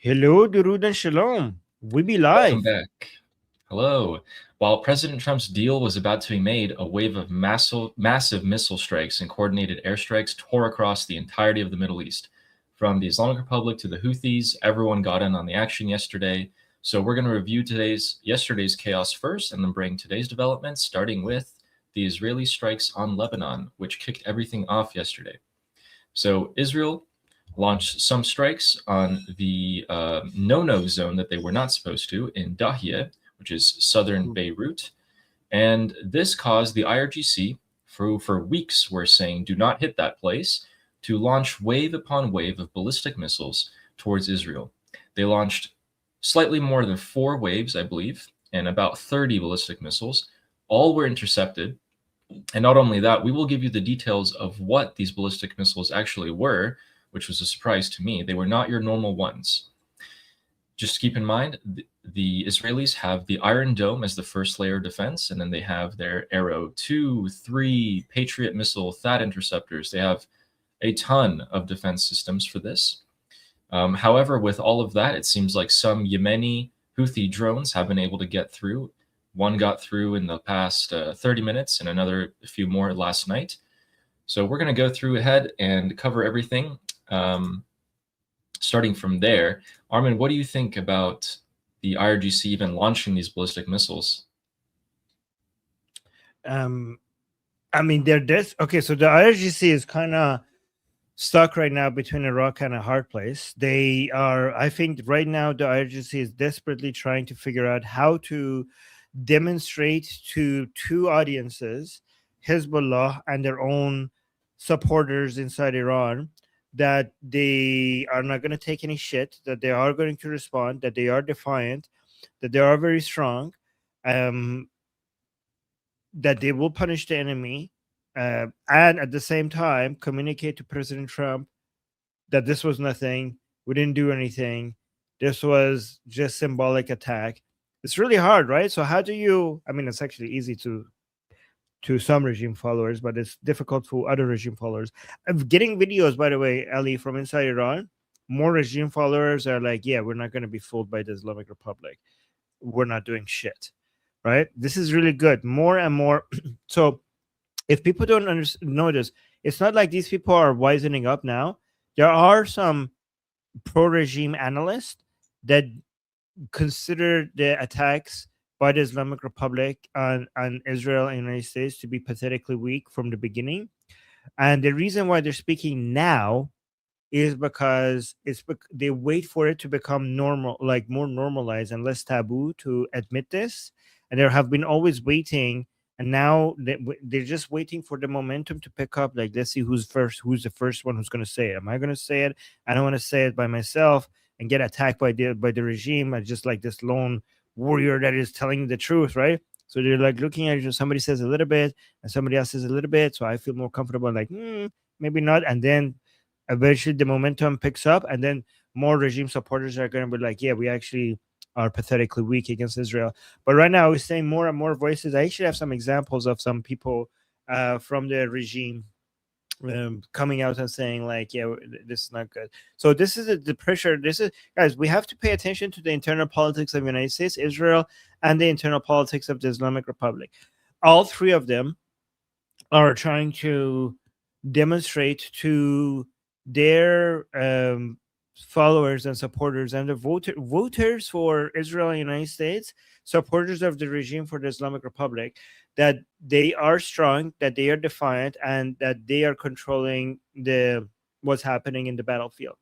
Hello, Durud and Shalom. We be Welcome live. back. Hello. While President Trump's deal was about to be made, a wave of massive missile strikes and coordinated airstrikes tore across the entirety of the Middle East. From the Islamic Republic to the Houthis, everyone got in on the action yesterday. So we're going to review yesterday's chaos first and then bring today's developments, starting with the Israeli strikes on Lebanon, which kicked everything off yesterday. So Israel launched some strikes on the no-no zone that they were not supposed to in Dahiyeh, which is southern Beirut. And this caused the IRGC, for weeks were saying, do not hit that place, to launch wave upon wave of ballistic missiles towards Israel. They launched slightly more than 4 waves, I believe, and about 30 ballistic missiles. All were intercepted. And not only that, we will give you the details of what these ballistic missiles actually were, which was a surprise to me. They were not your normal ones. Just keep in mind, the Israelis have the Iron Dome as the first layer of defense, and then they have their Arrow 2, 3, Patriot missile, THAAD interceptors. They have a ton of defense systems for this. However, with all of that, it seems like some Yemeni Houthi drones have been able to get through. One got through in the past 30 minutes and another a few more last night. So we're going to go through ahead and cover everything. Starting from there, Armin, what do you think about the IRGC even launching these ballistic missiles? I mean, they're this. Okay, so the IRGC is kind of stuck right now between a rock and a hard place. They are, I think, right now the IRGC is desperately trying to figure out how to demonstrate to two audiences, Hezbollah and their own supporters inside Iran, that they are not going to take any shit, that they are going to respond, that they are defiant, that they are very strong, that they will punish the enemy, and at the same time communicate to President Trump that this was nothing, we didn't do anything, this was just symbolic attack. It's really hard, right? So how do you? I mean, it's actually easy to some regime followers, but it's difficult for other regime followers. I'm getting videos, by the way, Ali, from inside Iran. More regime followers are like, yeah, we're not going to be fooled by the Islamic Republic. We're not doing shit, right? This is really good. More and more. So if people don't notice, it's not like these people are wisening up now. There are some pro-regime analysts that consider the attacks by the Islamic Republic on Israel and the United States to be pathetically weak from the beginning. And the reason why they're speaking now is because they wait for it to become normal, like more normalized and less taboo to admit this. And they have been always waiting. And now they're just waiting for the momentum to pick up. Like, let's see who's first, who's the first one who's going to say it. Am I going to say it? I don't want to say it by myself and get attacked by the regime. I just like this lone warrior that is telling the truth, right? So they're like looking at it. Somebody says a little bit, and somebody else says a little bit. So I feel more comfortable. Like, maybe not. And then eventually the momentum picks up, and then more regime supporters are going to be like, yeah, we actually are pathetically weak against Israel. But right now we're seeing more and more voices. I actually have some examples of some people from the regime coming out and saying like, yeah, this is not good. So this is the pressure. This is, guys, we have to pay attention to the internal politics of the United States, Israel, and the internal politics of the Islamic Republic. All three of them are trying to demonstrate to their followers and supporters and the voters for Israel and the United States, supporters of the regime for the Islamic Republic, that they are strong, that they are defiant, and that they are controlling what's happening in the battlefield.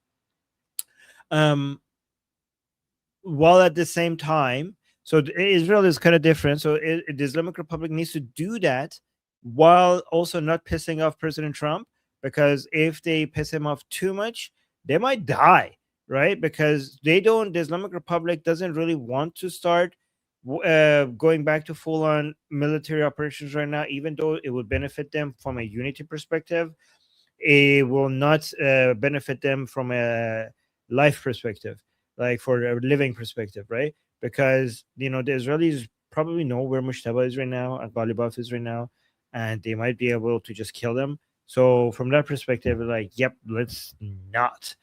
While at the same time, so Israel is kind of different. So the Islamic Republic needs to do that while also not pissing off President Trump, because if they piss him off too much, they might die, right? Because the Islamic Republic doesn't really want to start going back to full-on military operations right now, even though it would benefit them from a unity perspective. It will not benefit them from a life perspective, like for a living perspective, right? Because the Israelis probably know where Mushtaba is right now and Ghalibaf is right now, and they might be able to just kill them. So from that perspective, like, yep, let's not.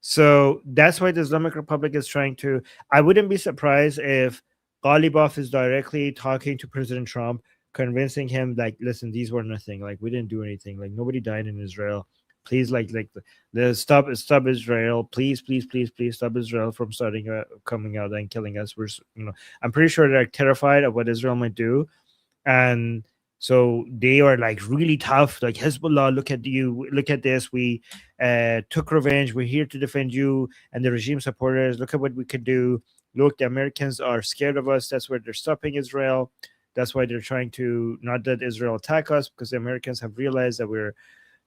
So that's why the Islamic Republic is trying to. I wouldn't be surprised if Ghalibaf is directly talking to President Trump, convincing him like, listen, these were nothing. Like we didn't do anything. Like nobody died in Israel. Please, the stop Israel. Please, please, please, please stop Israel from starting coming out and killing us. I'm pretty sure they're terrified of what Israel might do, and so they are like really tough. Like Hezbollah, look at you, look at this. We took revenge. We're here to defend you and the regime supporters. Look at what we could do. Look, the Americans are scared of us. That's why they're stopping Israel. That's why they're trying to not let Israel attack us, because the Americans have realized that we're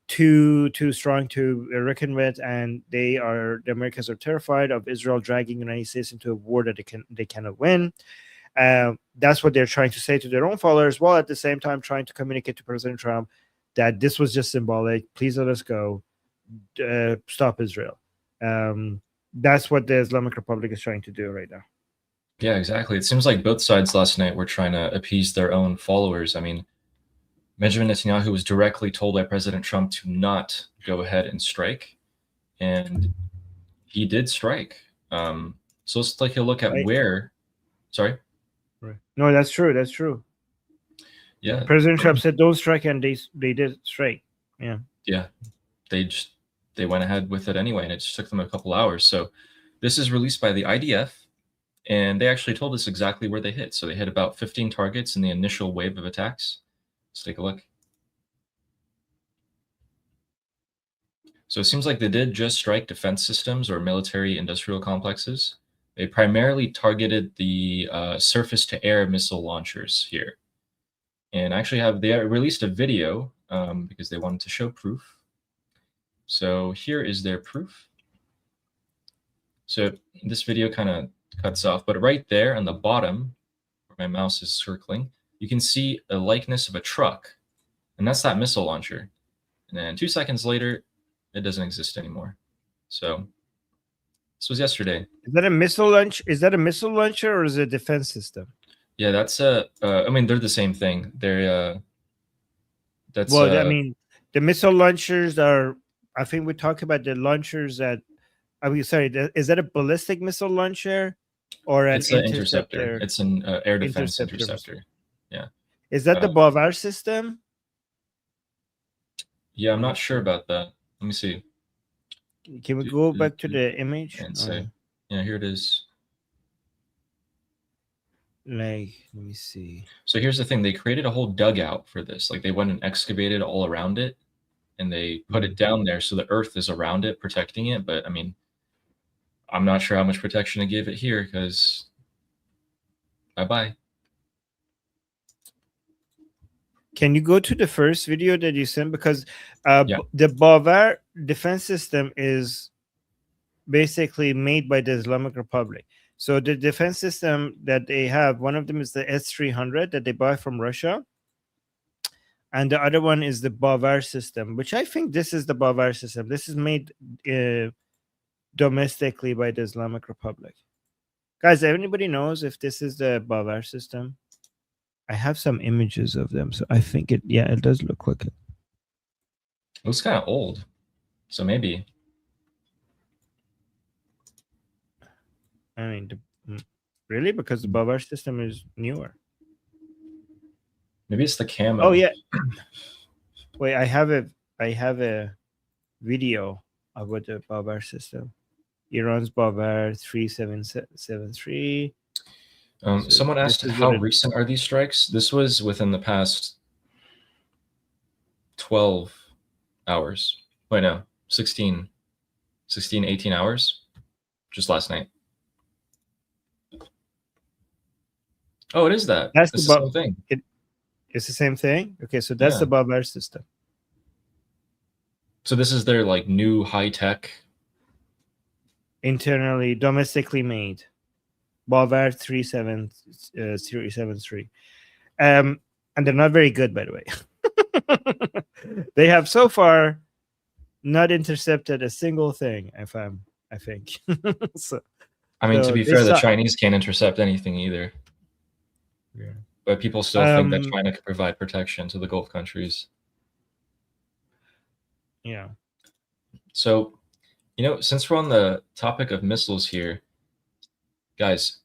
too strong to reckon with, and the Americans are terrified of Israel dragging the United States into a war that they cannot win. That's what they're trying to say to their own followers, while at the same time trying to communicate to President Trump that this was just symbolic. Please let us go. Stop Israel. That's what the Islamic Republic is trying to do right now. Yeah, exactly. It seems like both sides last night were trying to appease their own followers. I mean, Benjamin Netanyahu was directly told by President Trump to not go ahead and strike, and he did strike. So let's take a look at where. Sorry. Right. No, that's true. That's true. Yeah. President Trump said don't strike, and they did strike. Yeah. Yeah. They went ahead with it anyway, and it just took them a couple hours. So this is released by the IDF, and they actually told us exactly where they hit. So they hit about 15 targets in the initial wave of attacks. Let's take a look. So it seems like they did just strike defense systems or military industrial complexes. They primarily targeted the surface-to-air missile launchers here. And actually they released a video because they wanted to show proof. So here is their proof. So this video kind of cuts off, but right there on the bottom, where my mouse is circling, you can see a likeness of a truck, and that's that missile launcher. And then 2 seconds later, it doesn't exist anymore. So this was yesterday. Is that a missile launch? Is that a missile launcher or is it a defense system? Yeah, that's I mean, they're the same thing. They're that's well, I mean, the missile launchers are. I think we talked about the launchers that. I mean, sorry, is that a ballistic missile launcher or an interceptor? It's an air defense interceptor. Yeah. Is that the Bavar system? Yeah, I'm not sure about that. Let me see. Can we go back to the image? And say, yeah, here it is. Like, let me see. So here's the thing. They created a whole dugout for this. Like they went and excavated all around it, and they put it down there so the earth is around it, protecting it. But I mean, I'm not sure how much protection to give it here because bye-bye. Can you go to the first video that you sent? Because the Bavar defense system is basically made by the Islamic Republic. So the defense system that they have, one of them is the S-300 that they buy from Russia. And the other one is the Bavar system, which I think this is the Bavar system. This is made domestically by the Islamic Republic. Guys, anybody knows if this is the Bavar system? I have some images of them, so I think it does look like it. It looks kind of old, so maybe. I mean, really? Because the Bavar system is newer. Maybe it's the camo. Oh yeah. Wait, I have a video about the Bavar system. Iran's Bavar 3773. Someone asked how recent are these strikes? This was within the past 12 hours. Wait, no, 16, 18 hours. Just last night. Oh, it is that. That's the same thing. It's the same thing? Okay, so that's the Bavar system. So this is their like new high-tech, internally, domestically made Bavar 373. And they're not very good, by the way. They have so far not intercepted a single thing, I think. I mean, to be fair, the Chinese can't intercept anything either. Yeah. But people still think that China could provide protection to the Gulf countries. Yeah. So You know, since we're on the topic of missiles here, guys,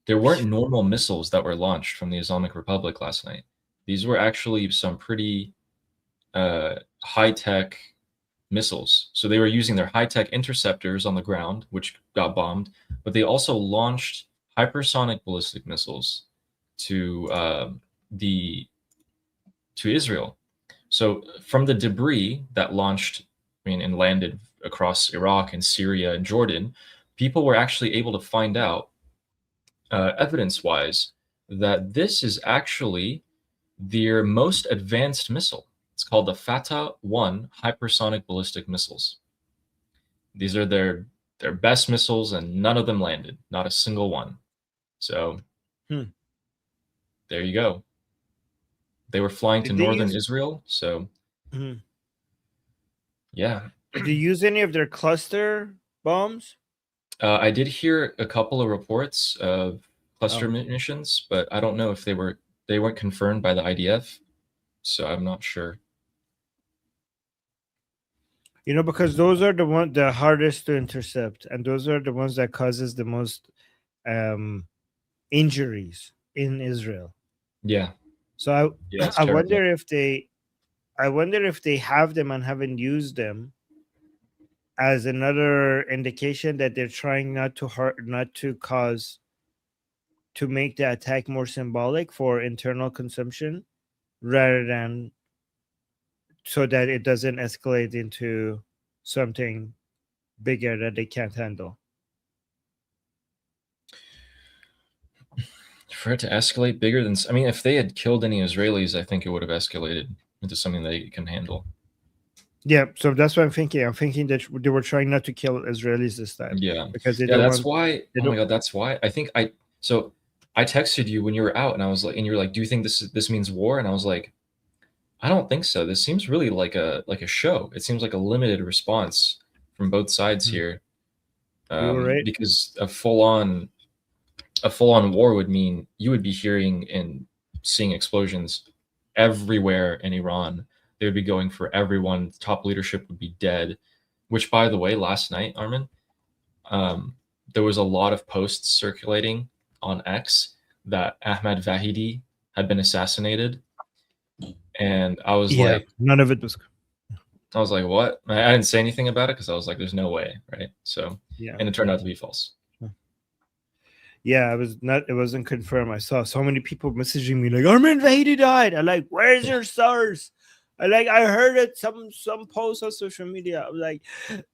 there weren't normal missiles that were launched from the Islamic Republic last night. These were actually some pretty high-tech missiles. So they were using their high-tech interceptors on the ground, which got bombed, but they also launched hypersonic ballistic missiles to the to Israel. So from the debris that launched, I mean, and landed across Iraq and Syria and Jordan, people were actually able to find out, evidence-wise, that this is actually their most advanced missile. It's called the Fatah 1 hypersonic ballistic missiles. These are their best missiles, and none of them landed, not a single one. So there you go. They were flying to northern Israel, so yeah. Did they use any of their cluster bombs? I did hear a couple of reports of cluster munitions, but I don't know if they weren't confirmed by the IDF, so I'm not sure. You know, because those are the hardest to intercept, and those are the ones that causes the most injuries in Israel. Yeah. So Yeah, I wonder if they have them and haven't used them as another indication that they're trying not to make the attack more symbolic for internal consumption rather than so that it doesn't escalate into something bigger that they can't handle. For it to escalate bigger than, I mean, if they had killed any Israelis, I think it would have escalated into something they can handle. Yeah, so that's what I'm thinking. I'm thinking that they were trying not to kill Israelis this time. Yeah, because they that's why. Oh my god, that's why. I think I texted you when you were out, and I was like, and you were like, "Do you think this means war?" And I was like, "I don't think so. This seems really like a show. It seems like a limited response from both sides here." You were right. Because a full-on war would mean you would be hearing and seeing explosions everywhere in Iran. They would be going for everyone. Top leadership would be dead. Which, by the way, last night, Armin, there was a lot of posts circulating on X that Ahmad Vahidi had been assassinated, and I was like, none of it was. I was like, what? I didn't say anything about it because I was like, there's no way, right? So, and it turned out to be false. Yeah, it wasn't confirmed. I saw so many people messaging me like, Armin Vahidi died. I'm like, where's your source? I heard it some post on social media. I'm like,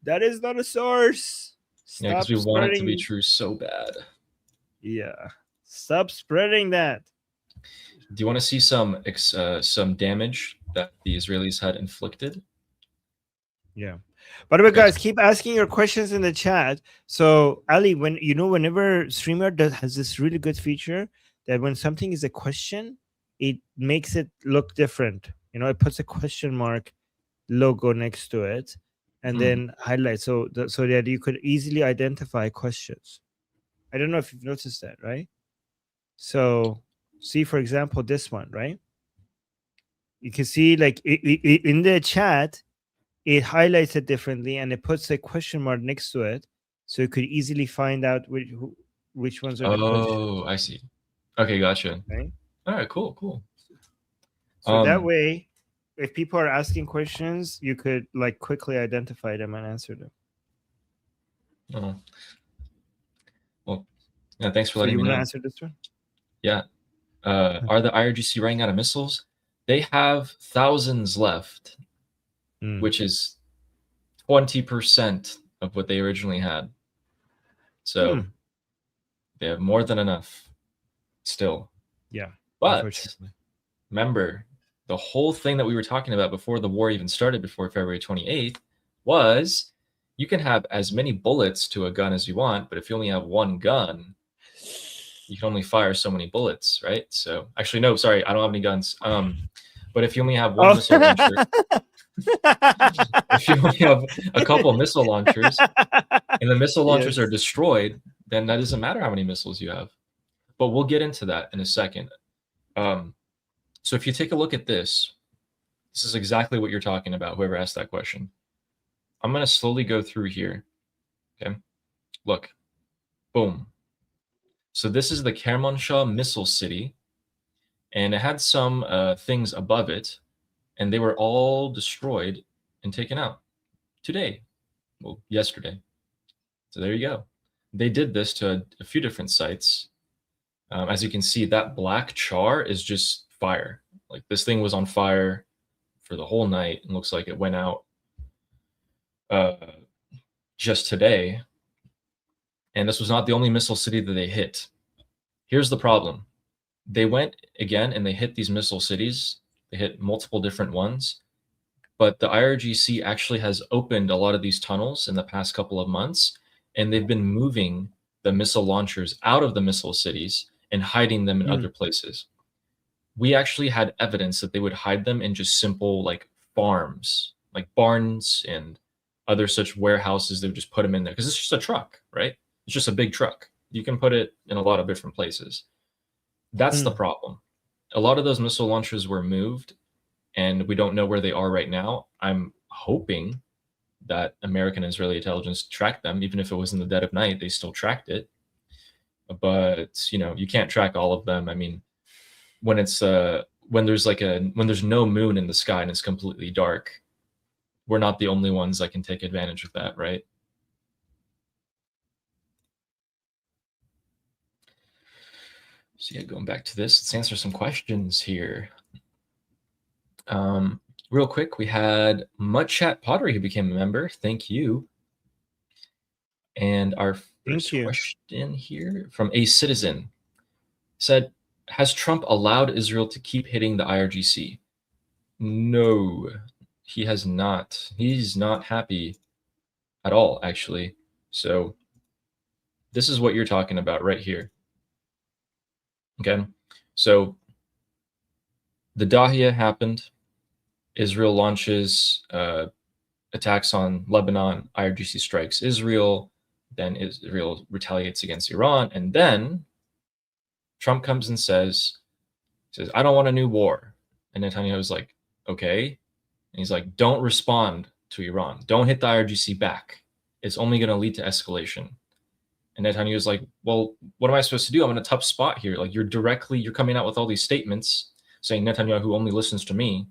that is not a source. Yeah, because we want it to be true so bad. Yeah, stop spreading that. Do you want to see some damage that the Israelis had inflicted? Yeah. By the way, guys, keep asking your questions in the chat. So, Ali, whenever StreamYard has this really good feature that when something is a question, it makes it look different. It puts a question mark logo next to it, and then highlight so that you could easily identify questions. I don't know if you've noticed that, right? So, see, for example, this one, right? You can see, like, in the chat, it highlights it differently and it puts a question mark next to it, so you could easily find out which ones are the questions. Oh, I see. Okay, gotcha. Right? All right, cool. So that way, if people are asking questions, you could like quickly identify them and answer them. Oh. Well, yeah, thanks for letting me know. You want to answer this one? Yeah. Are the IRGC running out of missiles? They have thousands left, which is 20% of what they originally had. So they have more than enough still. Yeah. But remember, the whole thing that we were talking about before the war even started, before February 28th, was you can have as many bullets to a gun as you want, but if you only have one gun, you can only fire so many bullets, right? So actually, no, sorry, I don't have any guns. But if you only have one missile launcher, if you only have a couple missile launchers, and the missile launchers are destroyed, then that doesn't matter how many missiles you have. But we'll get into that in a second. So if you take a look at this is exactly what you're talking about, whoever asked that question. I'm going to slowly go through here. Okay. Look. Boom. So this is the Kermanshah missile city, and it had some things above it, and they were all destroyed and taken out today. Well, yesterday. So there you go. They did this to a few different sites. As you can see, that black char is just fire. Like this thing was on fire for the whole night, and looks like it went out just today. And this was not the only missile city that they hit. Here's the problem. They went again and they hit these missile cities. They hit multiple different ones. But the IRGC actually has opened a lot of these tunnels in the past couple of months, and they've been moving the missile launchers out of the missile cities and hiding them in other places. We actually had evidence that they would hide them in just simple like farms, like barns and other such warehouses. They would just put them in there because it's just a truck, right? It's just a big truck. You can put it in a lot of different places. That's the problem. A lot of those missile launchers were moved, and we don't know where they are right now. I'm hoping that American and Israeli intelligence tracked them, even if it was in the dead of night, they still tracked it. But you can't track all of them. I mean, when it's when there's no moon in the sky and it's completely dark, we're not the only ones that can take advantage of that, right? So yeah, going back to this, let's answer some questions here. Real quick, we had Mudchat Pottery who became a member. Thank you. And our first question here from a citizen said, has Trump allowed Israel to keep hitting the IRGC? No, he has not. He's not happy at all, actually. So this is what you're talking about right here. Okay, so the Dahia happened. Israel launches attacks on Lebanon. IRGC strikes Israel. Then Israel retaliates against Iran. And then Trump comes and says, I don't want a new war. And Netanyahu's like, okay. And he's like, don't respond to Iran. Don't hit the IRGC back. It's only going to lead to escalation. And Netanyahu's like, well, what am I supposed to do? I'm in a tough spot here. Like you're coming out with all these statements saying Netanyahu only listens to me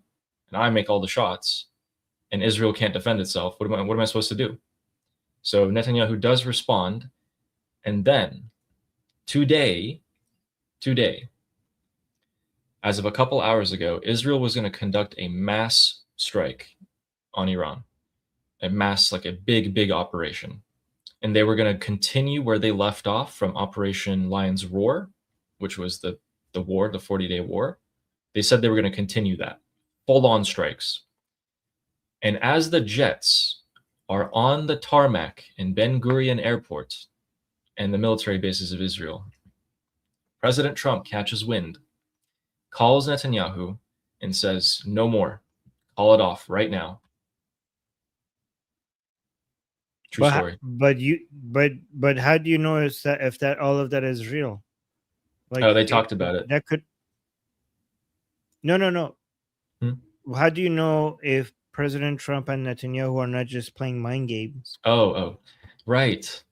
and I make all the shots and Israel can't defend itself. What am I supposed to do? So Netanyahu does respond. And then today, as of a couple hours ago, Israel was going to conduct a mass strike on Iran, like a big operation. And they were going to continue where they left off from Operation Lion's Roar, which was the war, the 40-day war. They said they were going to continue that, full-on strikes. And as the jets are on the tarmac in Ben Gurion Airport and the military bases of Israel, President Trump catches wind, calls Netanyahu, and says, no more. Call it off right now. True story. But how do you know if that all of that is real? Like they talked about it. That could. No. How do you know if President Trump and Netanyahu are not just playing mind games? Oh, right.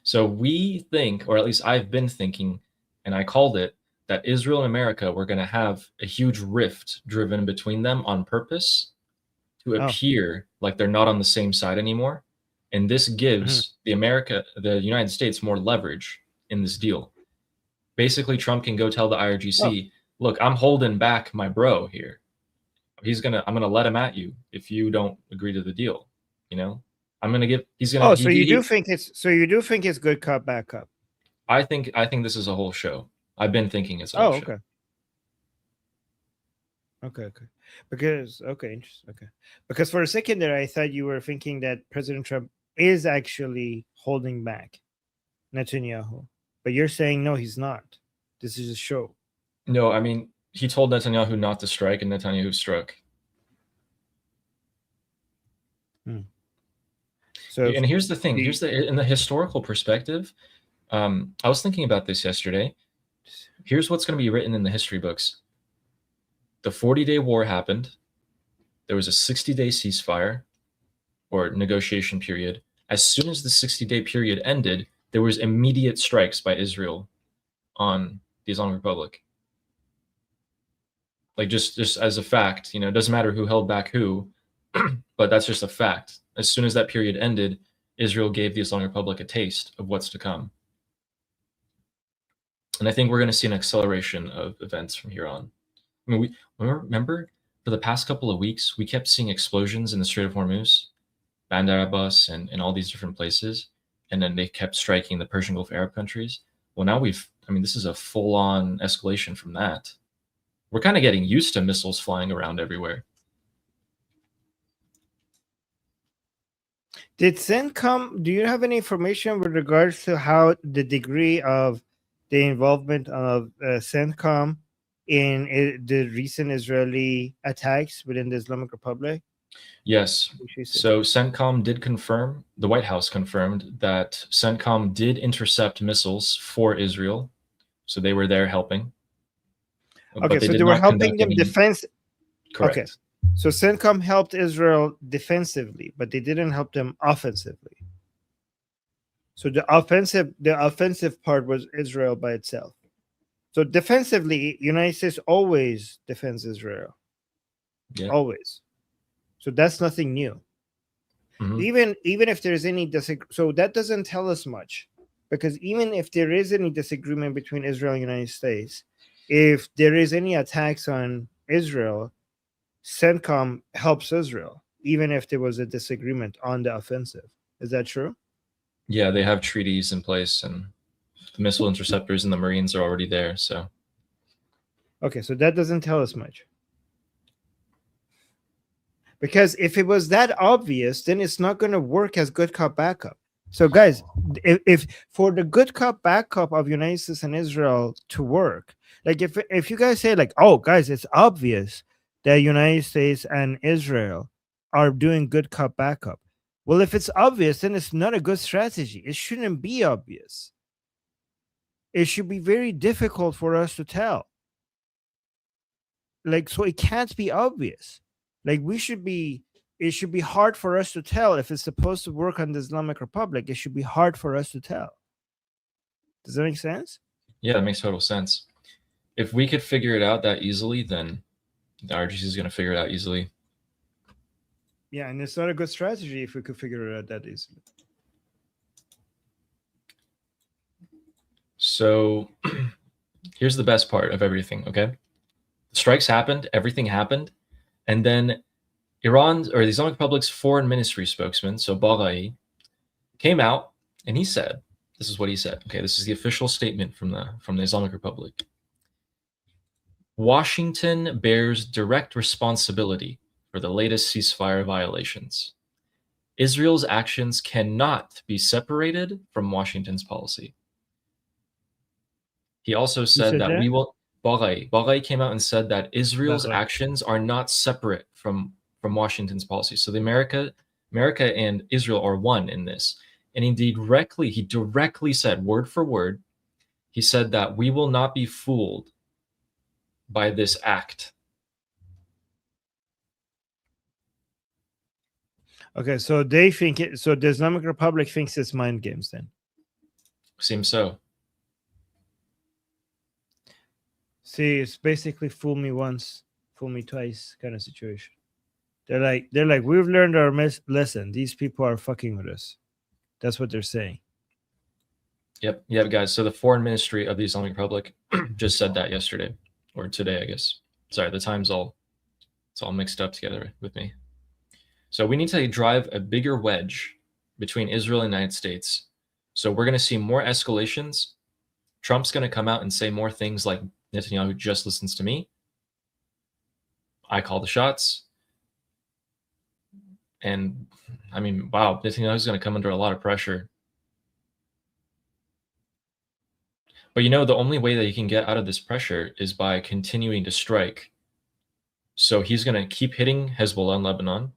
So we think, or at least I've been thinking, and I called it, that Israel and America were going to have a huge rift driven between them on purpose to appear like they're not on the same side anymore. And this gives the United States more leverage in this deal. Basically, Trump can go tell the IRGC, look, I'm holding back my bro here. I'm gonna let him at you if you don't agree to the deal. So you do think it's good cop, bad cop? I think this is a whole show. I've been thinking it's a whole show. Okay. Interesting. Okay. Because for a second there, I thought you were thinking that President Trump is actually holding back Netanyahu. But you're saying, no, he's not. This is a show. No, I mean, he told Netanyahu not to strike, and Netanyahu struck. So, and here's the thing. In the historical perspective, I was thinking about this yesterday. Here's what's going to be written in the history books. The 40-day war happened. There was a 60-day ceasefire. or negotiation period, as soon as the 60-day period ended, there was immediate strikes by Israel on the Islamic Republic. Like just as a fact, it doesn't matter who held back who, but that's just a fact. As soon as that period ended, Israel gave the Islamic Republic a taste of what's to come. And I think we're going to see an acceleration of events from here on. I mean, we remember for the past couple of weeks, we kept seeing explosions in the Strait of Hormuz, Bandar Abbas, and all these different places. And then they kept striking the Persian Gulf Arab countries. Well, now this is a full-on escalation from that. We're kind of getting used to missiles flying around everywhere. Did CENTCOM, do you have any information with regards to how the degree of the involvement of CENTCOM in the recent Israeli attacks within the Islamic Republic? Yes. So CENTCOM did confirm, the White House confirmed that CENTCOM did intercept missiles for Israel. So they were there helping. Okay, so they were helping them defense. Correct. Okay, so CENTCOM helped Israel defensively, but they didn't help them offensively. So the offensive part was Israel by itself. So defensively, United States always defends Israel. Yeah. Always. So that's nothing new. Mm-hmm. Even if there's any disagreement, so that doesn't tell us much, because even if there is any disagreement between Israel and United States, if there is any attacks on Israel, CENTCOM helps Israel, even if there was a disagreement on the offensive. Is that true? Yeah, they have treaties in place, and the missile interceptors and the Marines are already there. So, okay, so that doesn't tell us much. Because if it was that obvious, then it's not going to work as good cop backup. So, guys, if for the good cop backup of United States and Israel to work, like if you guys say like, oh, guys, it's obvious that United States and Israel are doing good cop backup. Well, if it's obvious, then it's not a good strategy. It shouldn't be obvious. It should be very difficult for us to tell. Like, so it can't be obvious. Like it should be hard for us to tell if it's supposed to work on the Islamic Republic. It should be hard for us to tell. Does that make sense? Yeah, that makes total sense. If we could figure it out that easily, then the RGC is going to figure it out easily. Yeah, and it's not a good strategy if we could figure it out that easily. So here's the best part of everything, okay? The strikes happened, everything happened, and then Iran, or the Islamic Republic's foreign ministry spokesman, so Baghai, came out and he said, this is what he said. Okay, this is the official statement from the Islamic Republic. Washington bears direct responsibility for the latest ceasefire violations. Israel's actions cannot be separated from Washington's policy. He also said that we will. Baghai came out and said that Israel's actions are not separate from Washington's policy. So America and Israel are one in this. And he directly said, word for word, he said that we will not be fooled by this act. Okay, so they think it. So the Islamic Republic thinks it's mind games. Then seems so. See, it's basically fool me once, fool me twice kind of situation. They're like, we've learned our lesson. These people are fucking with us. That's what they're saying. Yep, guys. So the foreign ministry of the Islamic Republic just said that yesterday or today, I guess. Sorry, the time's it's all mixed up together with me. So we need to drive a bigger wedge between Israel and the United States. So we're going to see more escalations. Trump's going to come out and say more things like Netanyahu just listens to me. I call the shots. And I mean, wow, Netanyahu's going to come under a lot of pressure. But the only way that he can get out of this pressure is by continuing to strike. So he's going to keep hitting Hezbollah in Lebanon.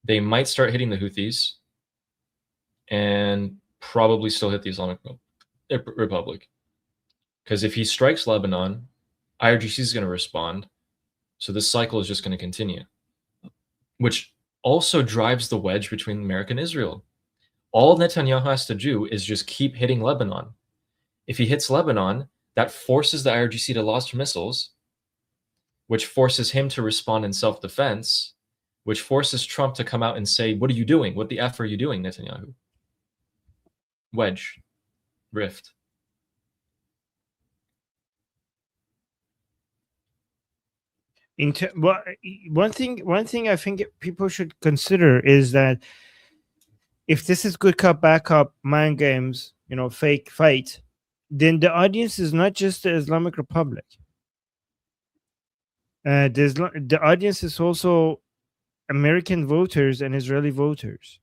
They might start hitting the Houthis and probably still hit the Islamic Republic. Because if he strikes Lebanon, IRGC is going to respond. So this cycle is just going to continue, which also drives the wedge between America and Israel. All Netanyahu has to do is just keep hitting Lebanon. If he hits Lebanon, that forces the IRGC to launch missiles, which forces him to respond in self-defense, which forces Trump to come out and say, what are you doing? What the F are you doing, Netanyahu? Wedge. Rift. Well, one thing I think people should consider is that if this is good cop, bad cop, mind games, fake fight, then the audience is not just the Islamic Republic. The audience is also American voters and Israeli voters.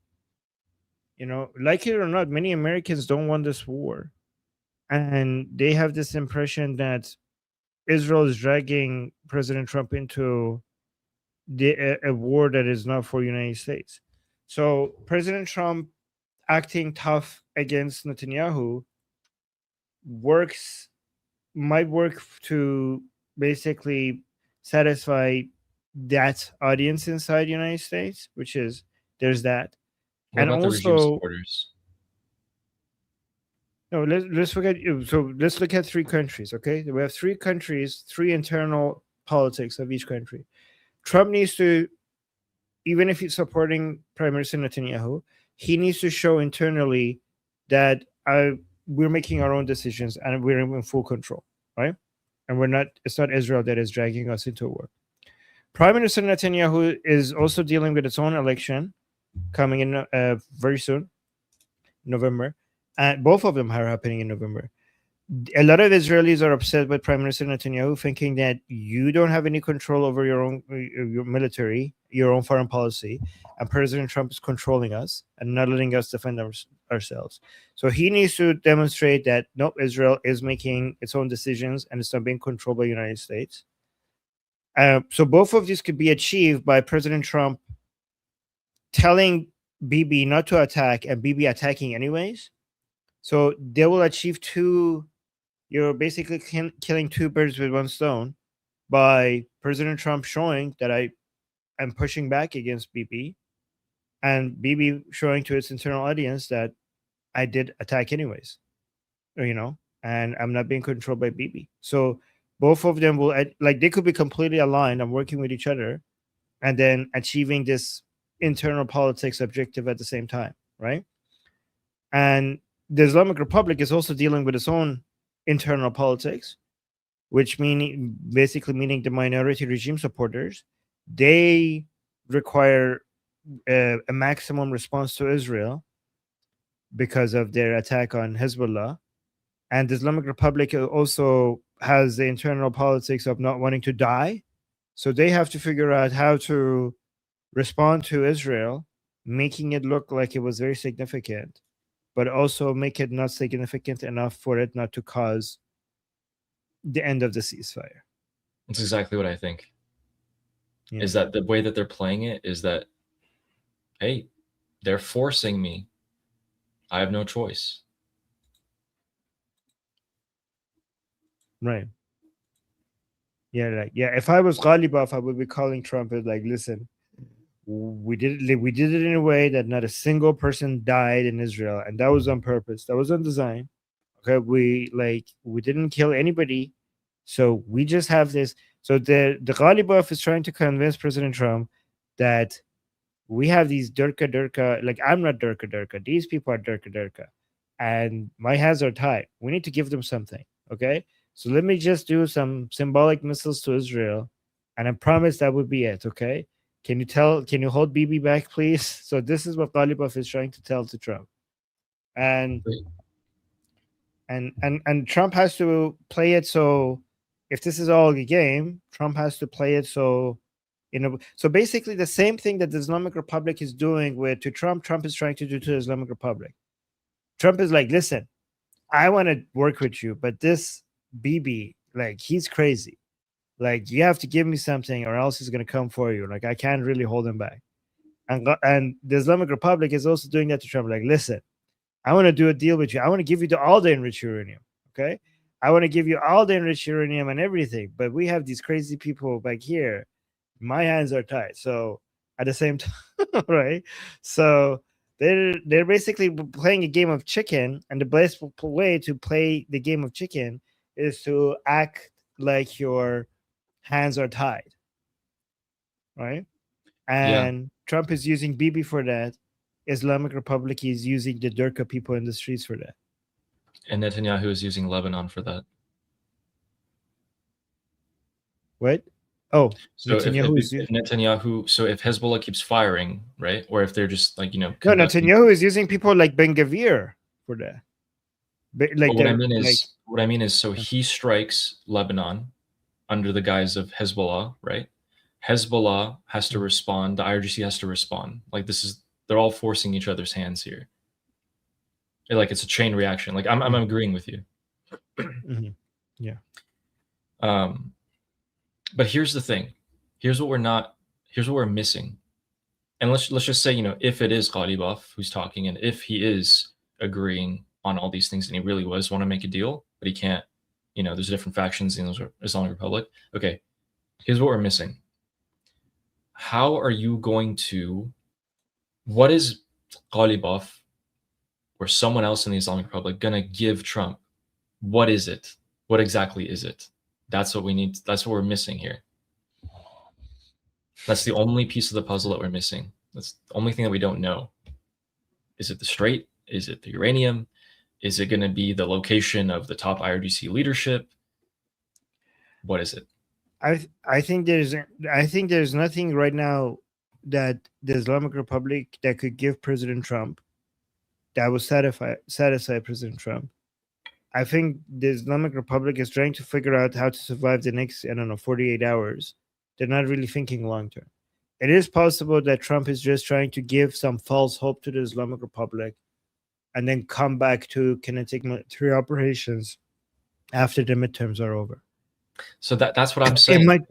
Like it or not, many Americans don't want this war, and they have this impression that Israel is dragging President Trump into a war that is not for United States. So President Trump acting tough against Netanyahu might work to basically satisfy that audience inside the United States, which is there's that. What And about the regime also, supporters? no, let's look at let's look at three countries. Okay, we have three countries, three internal politics of each country. Trump needs to, even if he's supporting Prime Minister Netanyahu, he needs to show internally that we're making our own decisions and we're in full control, right? And it's not Israel that is dragging us into a war. Prime Minister Netanyahu is also dealing with its own election coming in very soon, November. And both of them are happening in November. A lot of Israelis are upset with Prime Minister Netanyahu, thinking that you don't have any control over your military, your own foreign policy, and President Trump is controlling us and not letting us defend ourselves. So he needs to demonstrate that no, Israel is making its own decisions and it's not being controlled by the United States. So both of these could be achieved by President Trump telling Bibi not to attack and Bibi attacking anyways. So they will achieve you're basically killing two birds with one stone by President Trump showing that I am pushing back against Bibi, and Bibi showing to its internal audience that I did attack anyways, and I'm not being controlled by Bibi. So both of them will, they could be completely aligned and working with each other and then achieving this internal politics objective at the same time, right? And the Islamic Republic is also dealing with its own internal politics, which basically meaning the minority regime supporters. They require a maximum response to Israel because of their attack on Hezbollah. And the Islamic Republic also has the internal politics of not wanting to die. So they have to figure out how to respond to Israel, making it look like it was very significant, but also make it not significant enough for it not to cause the end of the ceasefire. That's exactly what I think. Yeah. Is that the way that they're playing it is that, hey, they're forcing me. I have no choice. Right. Yeah, if I was Ghalibaf, I would be calling Trump as listen, we did it in a way that not a single person died in Israel, and that was on purpose. That was on design. Okay, we didn't kill anybody, so we just have this. So the Ghalibaf is trying to convince President Trump that we have these Durka. I'm not Durka. These people are Durka, and my hands are tied. We need to give them something. Okay, so let me just do some symbolic missiles to Israel, and I promise that would be it. Okay. Can you hold Bibi back, please? So this is what Ghalibaf is trying to tell to Trump. And Trump has to play it so if this is all a game, Trump has to play it so so basically the same thing that the Islamic Republic is doing to Trump is trying to do to the Islamic Republic. Trump is like, listen, I want to work with you, but this Bibi, he's crazy. You have to give me something or else he's going to come for you. I can't really hold him back. And the Islamic Republic is also doing that to Trump. Listen, I want to do a deal with you. I want to give you all the enriched uranium. Okay. I want to give you all the enriched uranium and everything. But we have these crazy people back here. My hands are tied. So at the same time, right? So they're basically playing a game of chicken, and the best way to play the game of chicken is to act like your hands are tied, right? Yeah. And Trump is using Bibi for that. Islamic Republic is using the Durka people in the streets for that. And Netanyahu is using Lebanon for that. What? Oh, So Netanyahu is if Netanyahu, so if Hezbollah keeps firing, right, or if they're just like no, conducting. Netanyahu is using people like Ben Gavir for that. Like What I they're mean like is, so he strikes Lebanon under the guise of Hezbollah, right? Hezbollah has to respond. The IRGC has to respond. Like they're all forcing each other's hands here. Like it's a chain reaction. Like I'm agreeing with you. Mhm. Yeah. But here's the thing. Here's what we're missing. And let's just say, if it is Ghalibaf who's talking, and if he is agreeing on all these things, and he really was want to make a deal, but he can't, there's different factions in the Islamic Republic. Okay, here's what we're missing. How are you going to, what is Ghalibaf or someone else in the Islamic Republic going to give Trump? What is it? What exactly is it? That's what we need. That's what we're missing here. That's the only piece of the puzzle that we're missing. That's the only thing that we don't know. Is it the strait? Is it the uranium? Is it going to be the location of the top IRGC leadership? What is it? I think there's nothing right now that the Islamic Republic that could give President Trump that would satisfy President Trump. I think the Islamic Republic is trying to figure out how to survive the next, 48 hours. They're not really thinking long term. It is possible that Trump is just trying to give some false hope to the Islamic Republic and then come back to kinetic military operations after the midterms are over. So that's what I'm saying.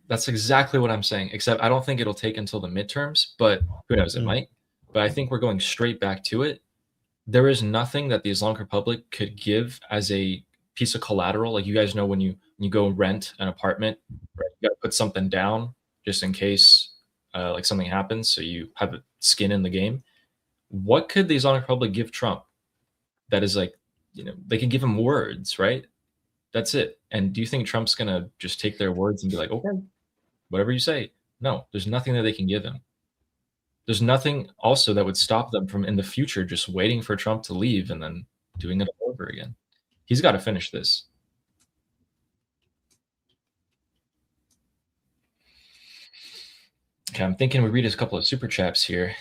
That's exactly what I'm saying, except I don't think it'll take until the midterms, but who knows, it might. But I think we're going straight back to it. There is nothing that the Islamic Republic could give as a piece of collateral. Like, you guys know, when you go rent an apartment, right, you got to put something down just in case like something happens, so you have a skin in the game. What could the Islamic Republic give Trump that is like, they can give him words, right? That's it. And do you think Trump's going to just take their words and be like, okay, whatever you say? No, there's nothing that they can give him. There's nothing also that would stop them from in the future just waiting for Trump to leave and then doing it all over again. He's got to finish this. Okay, I'm thinking we read a couple of super chats here.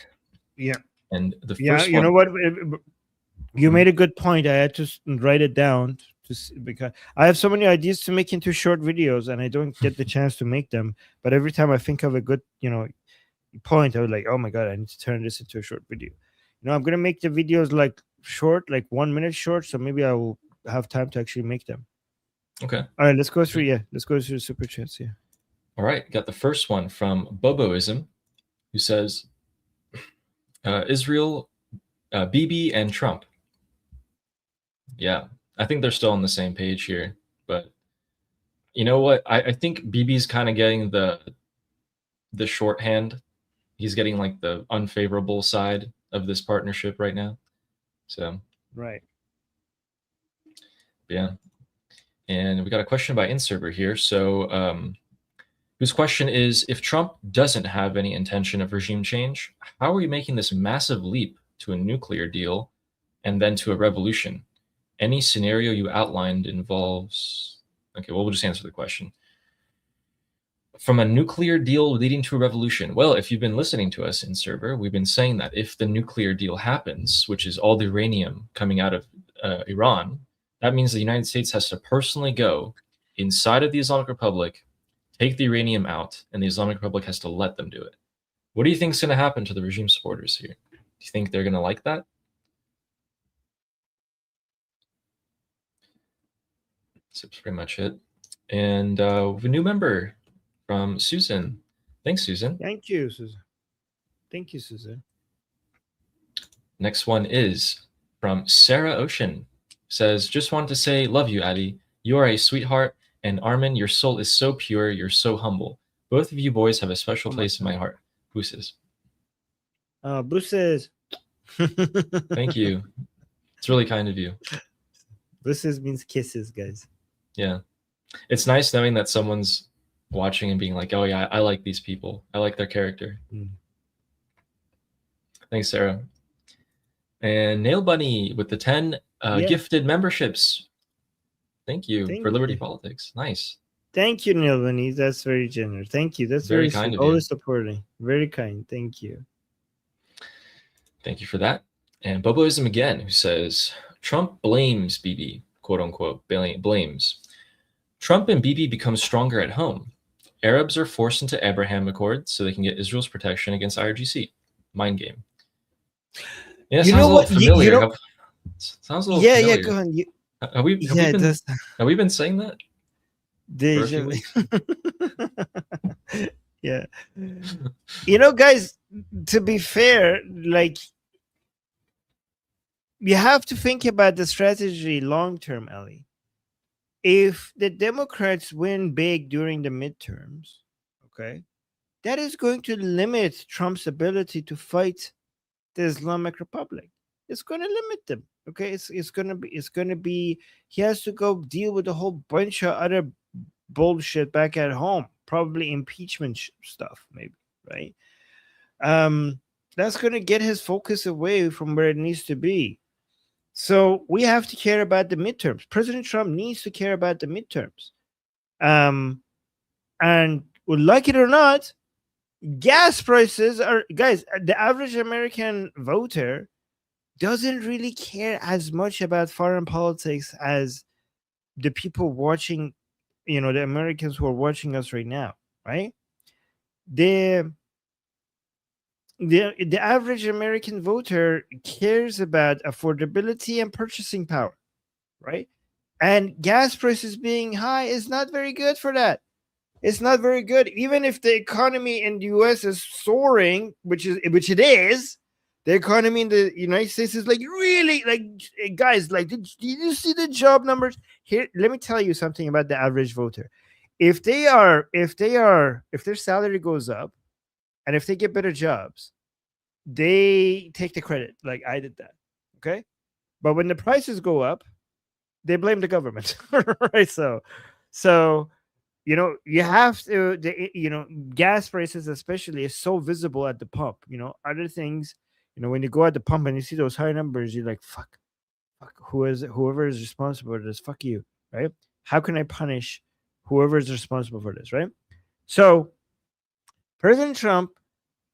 Yeah. And the first you one, know what? You made a good point. I had to write it down because I have so many ideas to make into short videos, and I don't get the chance to make them. But every time I think of a good, point, I was like, oh my god, I need to turn this into a short video. I'm gonna make the videos like short, like 1 minute short, so maybe I will have time to actually make them. Okay. All right, let's go through the super chats. Yeah. All right, got the first one from Boboism, who says, Israel, Bibi, and Trump. Yeah, I think they're still on the same page here, but you know what? I think Bibi's kind of getting the shorthand. He's getting like the unfavorable side of this partnership right now. So right. Yeah. And we got a question by InServer here. So whose question is, if Trump doesn't have any intention of regime change, how are we making this massive leap to a nuclear deal and then to a revolution? Any scenario you outlined involves... Okay, well, we'll just answer the question. From a nuclear deal leading to a revolution. Well, if you've been listening to us InServer, we've been saying that if the nuclear deal happens, which is all the uranium coming out of Iran, that means the United States has to personally go inside of the Islamic Republic, take the uranium out, and the Islamic Republic has to let them do it. What do you think is going to happen to the regime supporters here? Do you think they're going to like that? So that's pretty much it. And we have a new member from Susan. Thanks, Susan. Thank you, Susan. Thank you, Susan. Next one is from Sarah Ocean. Says, just wanted to say, love you, Adi. You are a sweetheart. And Armin, your soul is so pure. You're so humble. Both of you boys have a special place in my heart. Houthis. Bruces. Thank you. It's really kind of you. Bruces means kisses, guys. Yeah. It's nice knowing that someone's watching and being like, oh yeah, I like these people. I like their character. Thanks, Sarah. And Nail Bunny with the 10 gifted memberships. Thank you for Liberty Politics. Nice. Thank you, Neil Bunny. That's very generous. Thank you. That's very very kind sweet. of you. Always supporting. Very kind. Thank you. Thank you for that. And Boboism again, who says, Trump blames Bibi, quote unquote, blames. Trump and Bibi become stronger at home. Arabs are forced into Abraham Accords so they can get Israel's protection against IRGC. Mind game. Yeah, you know what? Familiar. Sounds a little familiar. Yeah, go on. Have we been saying that? Yeah. You know, guys, to be fair, like, you have to think about the strategy long term, Ellie. If the Democrats win big during the midterms, okay, that is going to limit Trump's ability to fight the Islamic Republic. It's going to limit them. Okay, it's going to be he has to go deal with a whole bunch of other bullshit back at home, probably impeachment stuff, maybe, right? That's going to get his focus away from where it needs to be. So we have to care about the midterms. President Trump needs to care about the midterms. And like it or not, gas prices are, guys, the average American voter doesn't really care as much about foreign politics as the people watching, the Americans who are watching us right now, right? The average American voter cares about affordability and purchasing power, right? And gas prices being high is not very good for that. It's not very good. Even if the economy in the US is soaring, which it is, the economy in the United States is like really, like, guys, like, did you see the job numbers? Here, let me tell you something about the average voter. If their salary goes up, and if they get better jobs, they take the credit. Like I did that. Okay. But when the prices go up, they blame the government. Right. So, you have to, gas prices especially is so visible at the pump. Other things, when you go at the pump and you see those high numbers, you're like, fuck, whoever is responsible for this, fuck you. Right. How can I punish whoever is responsible for this? Right. So President Trump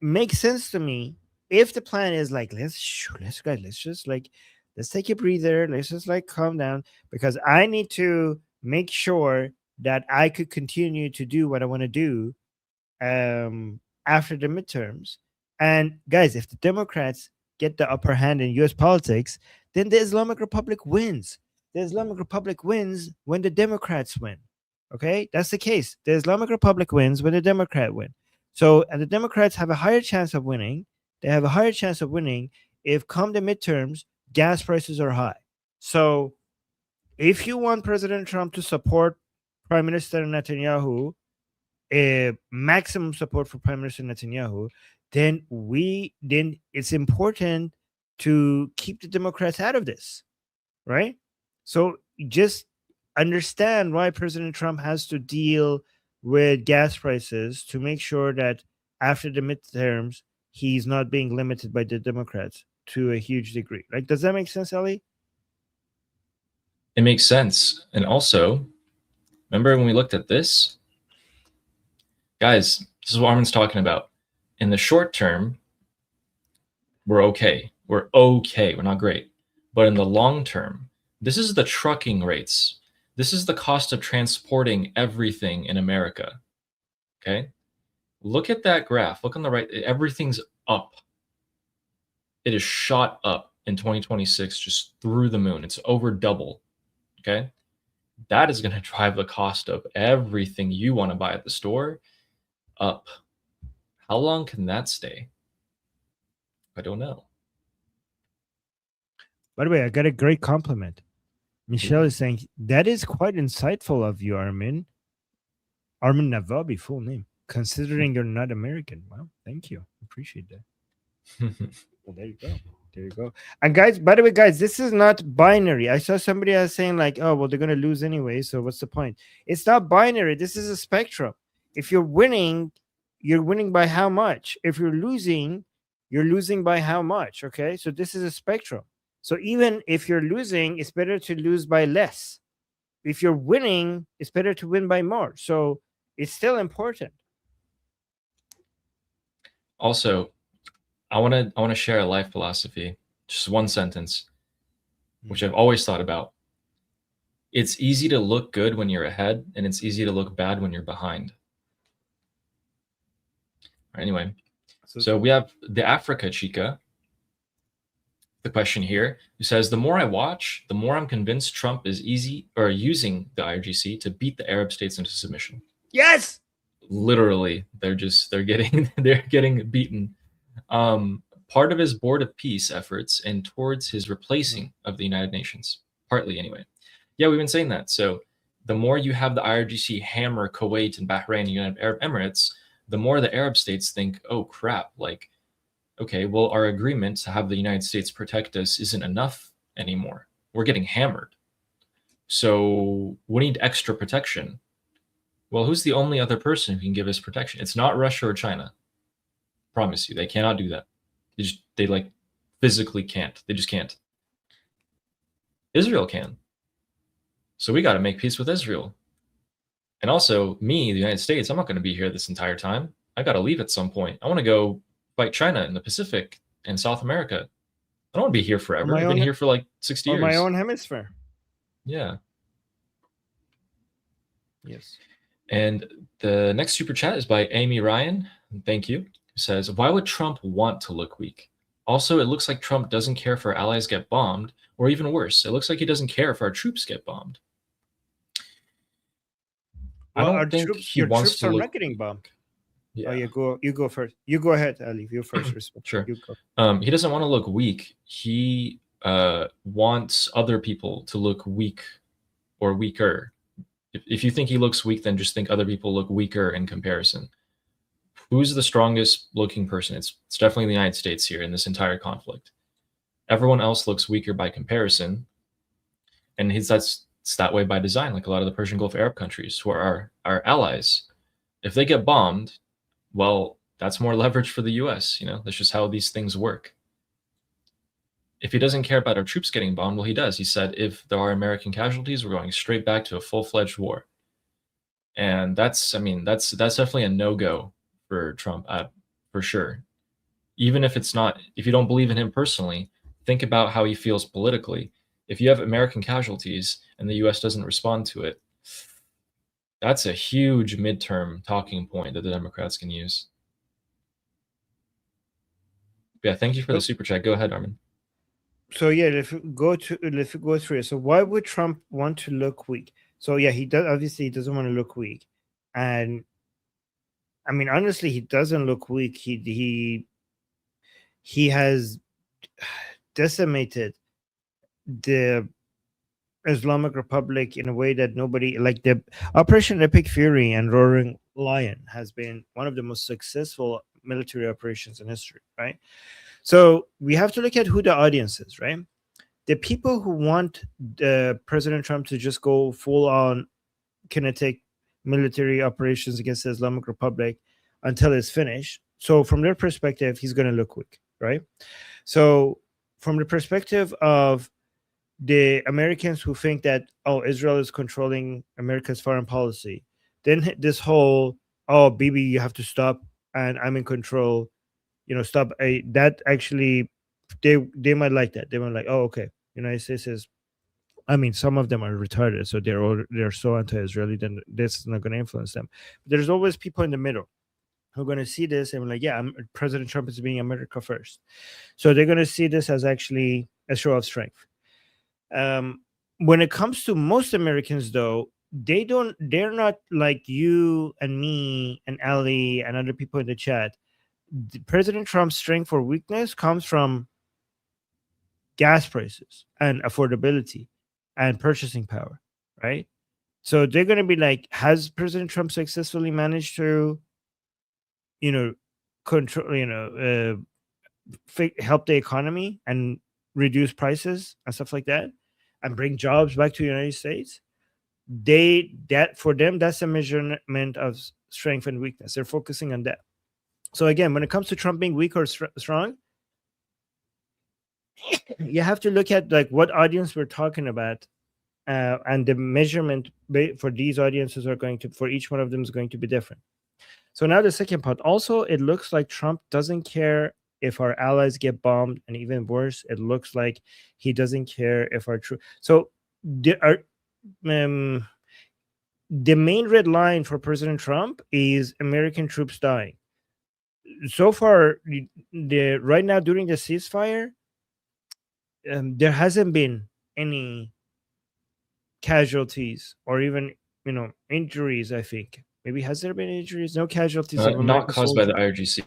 makes sense to me if the plan is like, let's take a breather, let's just like calm down, because I need to make sure that I could continue to do what I want to do after the midterms. And guys, if the Democrats get the upper hand in US politics, then the Islamic Republic wins. The Islamic Republic wins when the Democrats win. Okay, that's the case. The Islamic Republic wins when the Democrats win. So, and the Democrats have a higher chance of winning. They have a higher chance of winning if, come the midterms, gas prices are high. So, if you want President Trump to support Prime Minister Netanyahu, maximum support for Prime Minister Netanyahu, then it's important to keep the Democrats out of this, right? So, just understand why President Trump has to deal with gas prices to make sure that after the midterms, he's not being limited by the Democrats to a huge degree. Like, does that make sense, Ellie? It makes sense. And also, remember when we looked at this? Guys, this is what Armin's talking about. In the short term, we're okay. We're not great. But in the long term, this is the trucking rates. This is the cost of transporting everything in America. Okay? Look at that graph. Look on the right. Everything's up. It is shot up in 2026, just through the moon. It's over double. Okay? That is going to drive the cost of everything you want to buy at the store up. How long can that stay? I don't know. By the way, I got a great compliment. Michelle is saying, that is quite insightful of you, Armin. Armin Navabi, full name. Considering you're not American. Well, thank you. Appreciate that. Well, there you go. There you go. And guys, by the way, guys, this is not binary. I saw somebody else saying like, "Oh, well, they're gonna lose anyway, so what's the point?" It's not binary. This is a spectrum. If you're winning by how much? If you're losing by how much? Okay, so this is a spectrum. So even if you're losing, it's better to lose by less. If you're winning, it's better to win by more. So it's still important. Also, I want to share a life philosophy, just one sentence, which I've always thought about. It's easy to look good when you're ahead, and it's easy to look bad when you're behind. Anyway, so we have the Africa Chica, the question here, who says, the more I watch, the more I'm convinced Trump is using the IRGC to beat the Arab states into submission. Yes. Literally, they're getting beaten. Part of his Board of Peace efforts and towards his replacing of the United Nations, partly anyway. Yeah, we've been saying that. So the more you have the IRGC hammer Kuwait and Bahrain and United Arab Emirates, the more the Arab states think, oh crap, like, okay, well, our agreement to have the United States protect us isn't enough anymore. We're getting hammered. So we need extra protection. Well, who's the only other person who can give us protection? It's not Russia or China. Promise you, they cannot do that. They like physically can't. They just can't. Israel can. So we got to make peace with Israel. And also, me, the United States, I'm not going to be here this entire time. I got to leave at some point. I want to go fight China in the Pacific and South America. I don't want to be here forever. I've been here for like 60 years. My own hemisphere. Yeah. Yes. And the next super chat is by Amy Ryan. Thank you. Says, why would Trump want to look weak? Also, it looks like Trump doesn't care if our allies get bombed, or even worse, it looks like he doesn't care if our troops get bombed. Well, I don't think he wants to look... not getting bombed. Yeah. Oh, you go first. You go ahead, Ali. You first. Sure. You go. He doesn't want to look weak. He wants other people to look weak or weaker. If you think he looks weak, then just think other people look weaker in comparison. Who's the strongest looking person? It's definitely the United States here in this entire conflict. Everyone else looks weaker by comparison. And that's that way by design, like a lot of the Persian Gulf Arab countries who are our allies. If they get bombed, well, that's more leverage for the US. You know, that's just how these things work. If he doesn't care about our troops getting bombed, well, he does. He said, if there are American casualties, we're going straight back to a full-fledged war. And that's definitely a no-go for Trump, for sure. Even if you don't believe in him personally, think about how he feels politically. If you have American casualties and the US doesn't respond to it, that's a huge midterm talking point that the Democrats can use. Yeah, thank you for the super chat. Go ahead, Armin. So yeah, if we go through it. So why would Trump want to look weak? So yeah, he doesn't want to look weak. And I mean, honestly, he doesn't look weak. He has decimated the Islamic Republic in a way that nobody, like the Operation Epic Fury and Roaring Lion has been one of the most successful military operations in history, right? So we have to look at who the audience is, right? The people who want President Trump to just go full on kinetic military operations against the Islamic Republic until it's finished. So from their perspective, he's going to look weak, right? So from the perspective of the Americans who think that, oh, Israel is controlling America's foreign policy, then this whole, oh, Bibi, you have to stop and I'm in control, stop. That actually, they might like that. They might like, oh, okay, United States is, I mean, some of them are retarded, so they're so anti-Israeli, then this is not going to influence them. But there's always people in the middle who are going to see this and be like, yeah, President Trump is being America first. So they're going to see this as actually a show of strength. When it comes to most Americans, though, they're not like you and me and Ali and other people in the chat. President Trump's strength or weakness comes from gas prices and affordability and purchasing power, right? So they're going to be like, has President Trump successfully managed to you know, control, help the economy and reduce prices and stuff like that, and bring jobs back to the United States, that for them, that's a measurement of strength and weakness. They're focusing on that. So again, when it comes to Trump being weak or strong, you have to look at like what audience we're talking about, and the measurement for these audiences are going to, for each one of them, is going to be different. So now the second part. Also, it looks like Trump doesn't care if our allies get bombed, and even worse, it looks like he doesn't care if our troops. So the main red line for President Trump is American troops dying. So far, right now during the ceasefire, there hasn't been any casualties or even injuries. I think maybe, has there been injuries? No casualties of Not American caused by soldiers. the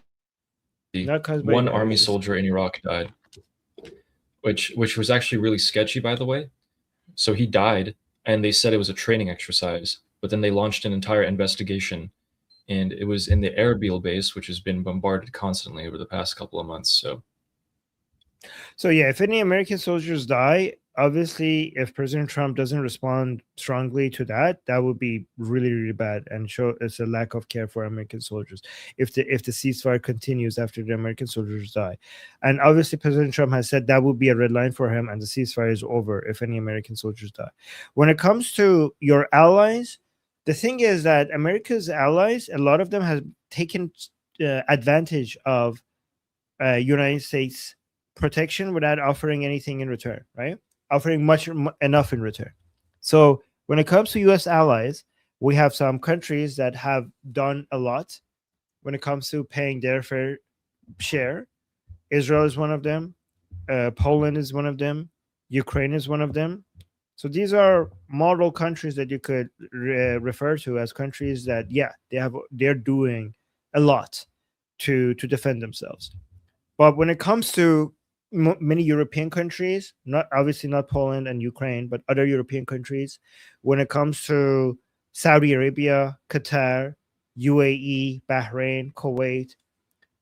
IRGC. Not caused by One the army IRGC. soldier in Iraq died, which was actually really sketchy, by the way. So he died, and they said it was a training exercise, but then they launched an entire investigation, and it was in the Erbil base, which has been bombarded constantly over the past couple of months. So yeah, if any American soldiers die, obviously, if President Trump doesn't respond strongly to that, that would be really, really bad and show it's a lack of care for American soldiers. If the ceasefire continues after the American soldiers die, and obviously President Trump has said that would be a red line for him, and the ceasefire is over if any American soldiers die. When it comes to your allies, the thing is that America's allies, a lot of them have taken advantage of United States protection without offering anything in return, right? Offering enough in return. So when it comes to U.S. allies, we have some countries that have done a lot when it comes to paying their fair share. Israel is one of them. Poland is one of them. Ukraine is one of them. So these are model countries that you could refer to as countries that, yeah, they're doing a lot to defend themselves. But when it comes to many European countries, not Poland and Ukraine, but other European countries, when it comes to Saudi Arabia, Qatar, UAE, Bahrain, Kuwait,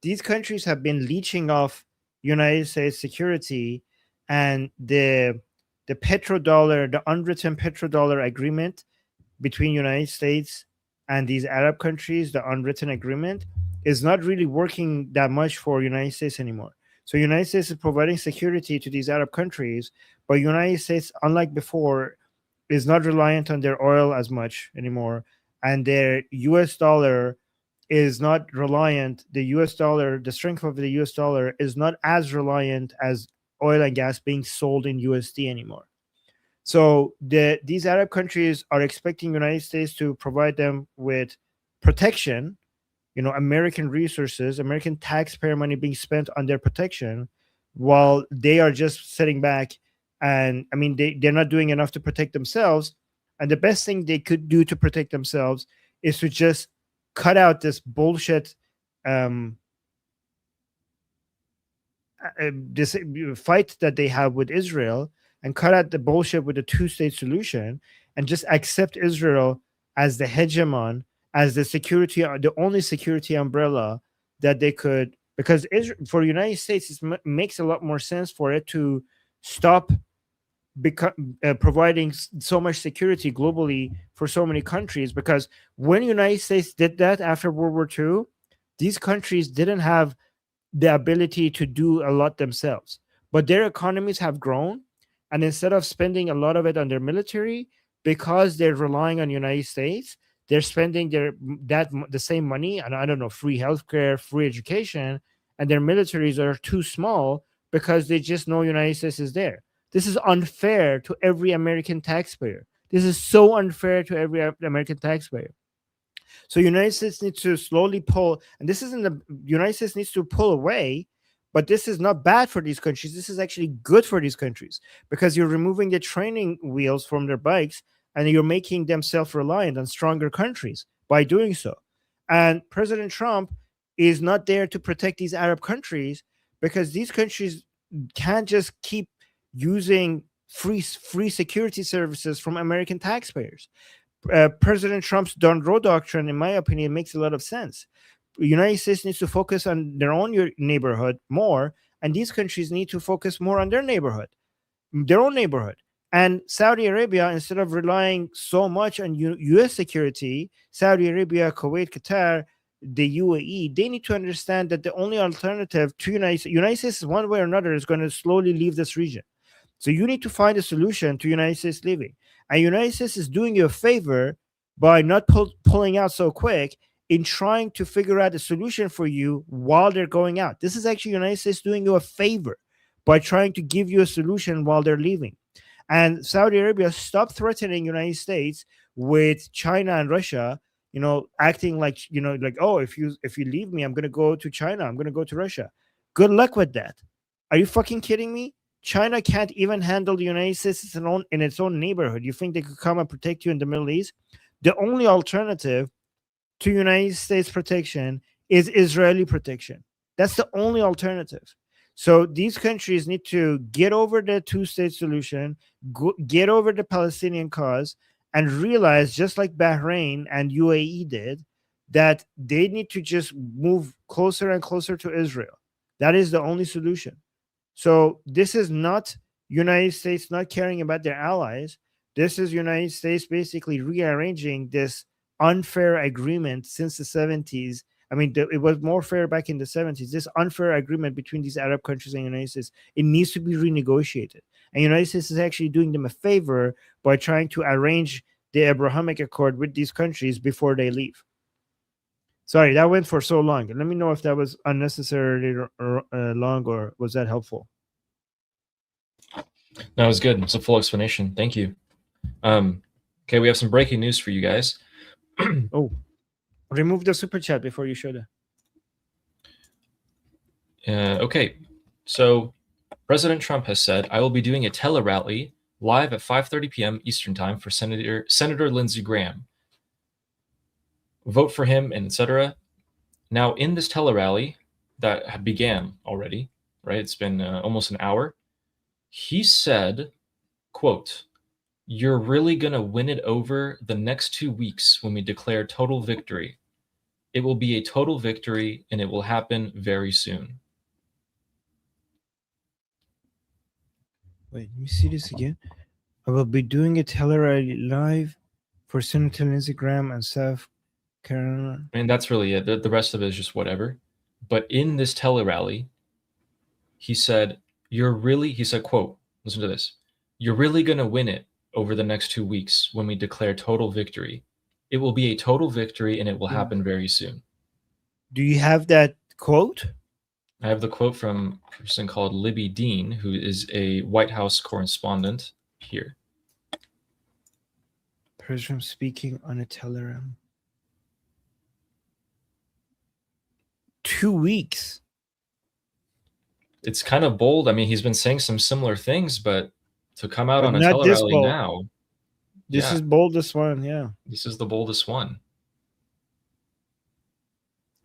these countries have been leeching off United States security, and the petrodollar, the unwritten petrodollar agreement between United States and these Arab countries, the unwritten agreement, is not really working that much for United States anymore. So United States is providing security to these Arab countries, but United States, unlike before, is not reliant on their oil as much anymore, and their U.S. dollar is not reliant. The U.S. dollar, the strength of the U.S. dollar, is not as reliant as oil and gas being sold in USD anymore. So these Arab countries are expecting United States to provide them with protection, American resources, American taxpayer money being spent on their protection, while they are just sitting back. And I mean, they're not doing enough to protect themselves. And the best thing they could do to protect themselves is to just cut out this bullshit, this fight that they have with Israel, and cut out the bullshit with the two-state solution, and just accept Israel as the hegemon, as the only security umbrella that they could, because for the United States, it makes a lot more sense for it to stop providing so much security globally for so many countries, because when the United States did that after World War II, these countries didn't have the ability to do a lot themselves, but their economies have grown, and instead of spending a lot of it on their military, because they're relying on the United States, they're spending the same money on, I don't know, free healthcare, free education, and their militaries are too small because they just know United States is there. This is unfair to every American taxpayer. This is so unfair to every American taxpayer. So United States needs to slowly pull, and this isn't the United States needs to pull away, but this is not bad for these countries. This is actually good for these countries, because you're removing the training wheels from their bikes, and you're making them self-reliant on stronger countries by doing so. And President Trump is not there to protect these Arab countries, because these countries can't just keep using free security services from American taxpayers. President Trump's Don't Row doctrine, in my opinion, makes a lot of sense. United States needs to focus on their own neighborhood more, and these countries need to focus more on their own neighborhood. And Saudi Arabia, instead of relying so much on U.S. security, Saudi Arabia, Kuwait, Qatar, the UAE, they need to understand that the only alternative to United States, one way or another, is going to slowly leave this region. So you need to find a solution to United States leaving. And United States is doing you a favor by not pulling out so quick in trying to figure out a solution for you while they're going out. This is actually United States doing you a favor by trying to give you a solution while they're leaving. And Saudi Arabia stopped threatening United States with China and Russia, acting like, like, oh, if you leave me, I'm going to go to China, I'm going to go to Russia. Good luck with that. Are you fucking kidding me? China can't even handle the United States in its own neighborhood. You think they could come and protect you in the Middle East? The only alternative to United States protection is Israeli protection. That's the only alternative. So these countries need to get over the two-state solution, get over the Palestinian cause, and realize, just like Bahrain and UAE did, that they need to just move closer and closer to Israel. That is the only solution. So this is not United States not caring about their allies. This is United States basically rearranging this unfair agreement since the 70s. I mean, it was more fair back in the 70s. This unfair agreement between these Arab countries and the United States, it needs to be renegotiated. And the United States is actually doing them a favor by trying to arrange the Abrahamic Accord with these countries before they leave. Sorry, that went for so long. Let me know if that was unnecessarily long, or was that helpful? That was good. It's a full explanation. Thank you. Okay, we have some breaking news for you guys. Oh, remove the super chat before you show that. Okay, so President Trump has said, I will be doing a tele-rally live at 5:30 p.m. Eastern Time for Senator Lindsey Graham. Vote for him, and etc. Now, in this tele-rally that began already, right? It's been almost an hour. He said, quote, "You're really going to win it over the next 2 weeks when we declare total victory. It will be a total victory, and it will happen very soon." Wait, let me see this again. I will be doing a tele-rally live for Senator Lindsey Graham and South Carolina. I mean, that's really it. The rest of it is just whatever. But in this tele-rally, he said, he said, quote, listen to this. "You're really going to win it over the next 2 weeks when we declare total victory. It will be a total victory, and it will happen very soon." Do you have that quote? I have the quote from a person called Libby Dean, who is a White House correspondent here. President speaking on a telegram. 2 weeks. It's kind of bold. I mean, he's been saying some similar things, but to come out on a not this tele-rally bold. now. This is boldest one, yeah. This is the boldest one.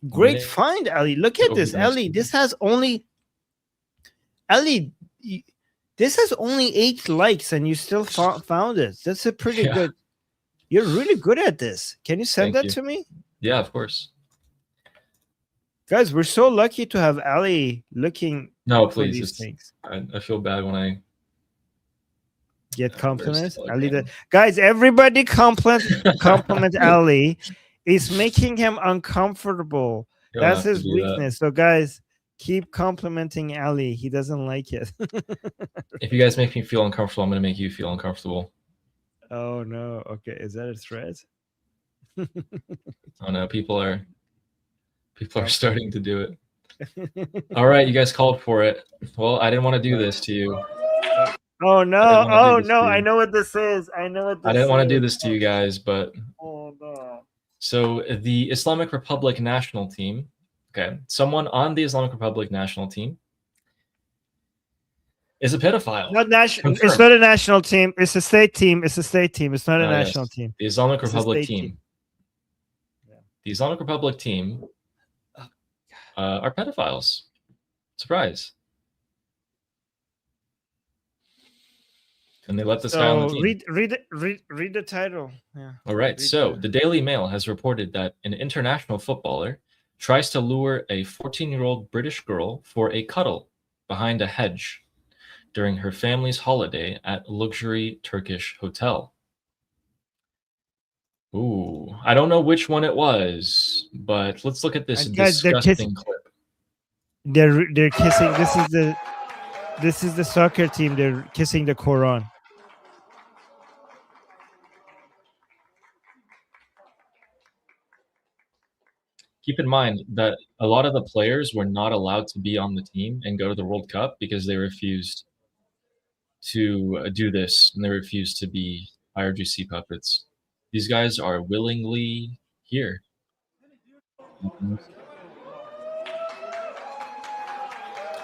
Great find, Ali. Look at this, Ali. This has only 8 likes, and you still found it. That's a pretty good. You're really good at this. Can you send that to me? Yeah, of course. Guys, we're so lucky to have Ali looking. No, please. For these things. I feel bad when I get compliments. Ali, guys, everybody compliment Ali. It's making him uncomfortable. That's his weakness. So, guys, keep complimenting Ali. He doesn't like it. If you guys make me feel uncomfortable, I'm going to make you feel uncomfortable. Oh, no. Okay. Is that a threat? Oh, no. People are starting to do it. All right. You guys called for it. Well, I didn't want to do this to you. Oh, no. Oh, no. I know what this is. I didn't want to do this to you guys, but. Oh, no. So the Islamic Republic national team, okay, someone on the Islamic Republic national team is a pedophile. It's not a national team. It's a state team. It's not a national team. The Islamic Republic team. Yeah. The Islamic Republic team are pedophiles. Surprise. And they let this guy on the team. Read the title. Yeah. All right. So the Daily Mail has reported that an international footballer tries to lure a 14-year-old British girl for a cuddle behind a hedge during her family's holiday at a luxury Turkish hotel. Ooh, I don't know which one it was, but let's look at this And guys, disgusting clip. they're kissing. This is the soccer team. They're kissing the Quran. Keep in mind that a lot of the players were not allowed to be on the team and go to the World Cup because they refused to do this, and they refused to be IRGC puppets. These guys are willingly here.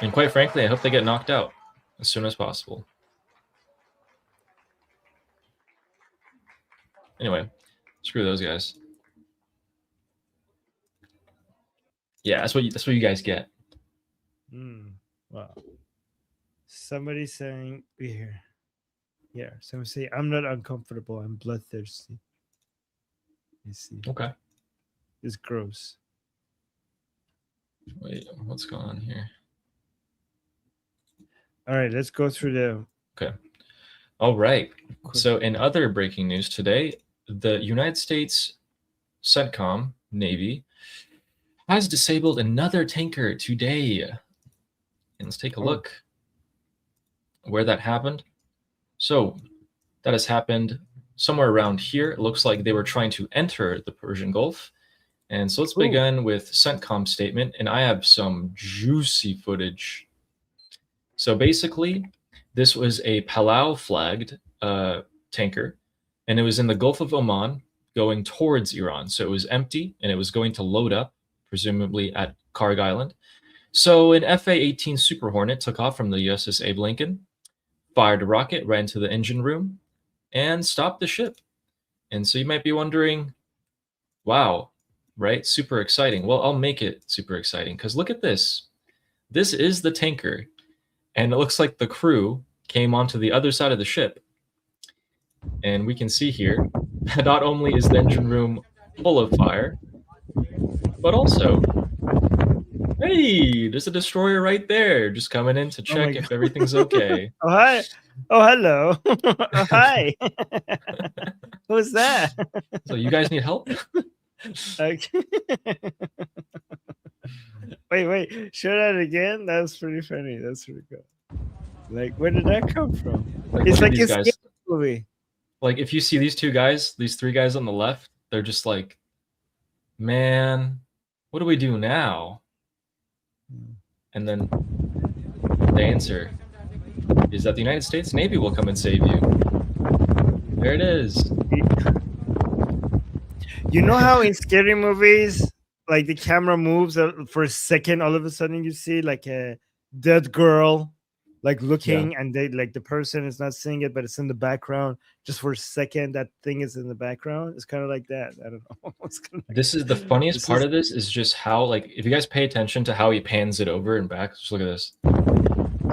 And quite frankly, I hope they get knocked out as soon as possible. Anyway, screw those guys. Yeah, that's what you guys get. Wow. Somebody saying here. Yeah, someone say I'm not uncomfortable. I'm bloodthirsty. You see. Okay. It's gross. Wait, what's going on here? All right, let's go through the. Okay. All right. So in other breaking news today, the United States CENTCOM Navy has disabled another tanker today. And let's take a look where that happened. So that has happened somewhere around here. It looks like they were trying to enter the Persian Gulf. And so let's begin with CENTCOM statement. And I have some juicy footage. So basically, this was a Palau flagged tanker, and it was in the Gulf of Oman going towards Iran. So it was empty, and it was going to load up, presumably at Karg Island. So an FA-18 Super Hornet took off from the USS Abe Lincoln, fired a rocket right into the engine room, and stopped the ship. And so you might be wondering, wow, right? Super exciting. Well, I'll make it super exciting, because look at this. This is the tanker. And it looks like the crew came onto the other side of the ship. And we can see here, not only is the engine room full of fire, but also, hey, there's a destroyer right there, just coming in to check if everything's okay. Oh, hi. Oh, hello. Oh, hi. Who's that? So you guys need help? Okay. Wait. Show that again. That's pretty funny. That's pretty cool. Like, where did that come from? It's like a scary movie. Like, if you see these two guys, these three guys on the left, they're just like, man, what do we do now? And then the answer is that the United States Navy will come and save you. There it is. You know how in scary movies, like the camera moves for a second, all of a sudden you see like a dead girl, like looking, and they like the person is not seeing it, but it's in the background. Just for a second, that thing is in the background. It's kind of like that. I don't know. This is the funniest part of this is just how, like, if you guys pay attention to how he pans it over and back, just look at this.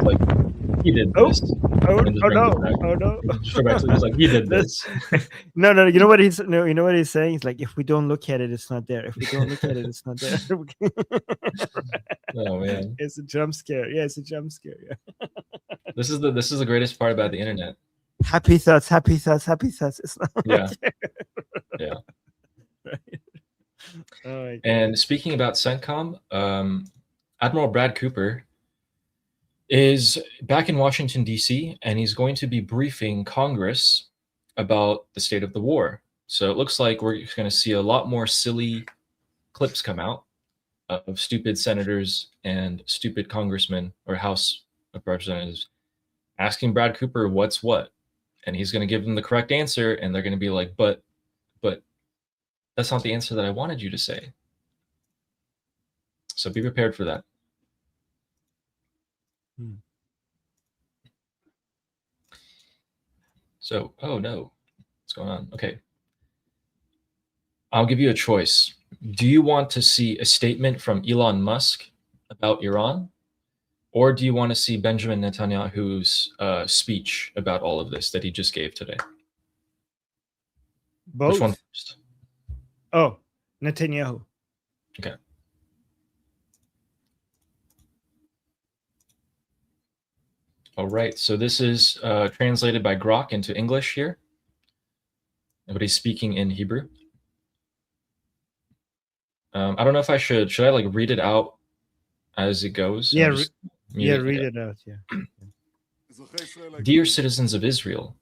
Like, he did this. Oh no! It's like he did this. No. You know what he's saying? He's like, if we don't look at it, it's not there. If we don't look at it, it's not there. Oh man, it's a jump scare. Yeah, it's a jump scare. Yeah. This is the greatest part about the internet. Happy thoughts. It's not yeah. Right. Oh, and speaking about CENTCOM, Admiral Brad Cooper is back in Washington, D.C., and he's going to be briefing Congress about the state of the war. So it looks like we're going to see a lot more silly clips come out of stupid senators and stupid congressmen or House of Representatives asking Brad Cooper what's what. And he's going to give them the correct answer, and they're going to be like, but that's not the answer that I wanted you to say. So be prepared for that. So, oh no, what's going on? Okay. I'll give you a choice. Do you want to see a statement from Elon Musk about Iran? Or do you want to see Benjamin Netanyahu's speech about all of this that he just gave today? Both. Which one first? Oh, Netanyahu. Okay. All right, so this is translated by Grok into English here. Nobody's speaking in Hebrew. I don't know if I should I like read it out as it goes? Yeah, Just read it out. Yeah. Dear citizens of Israel,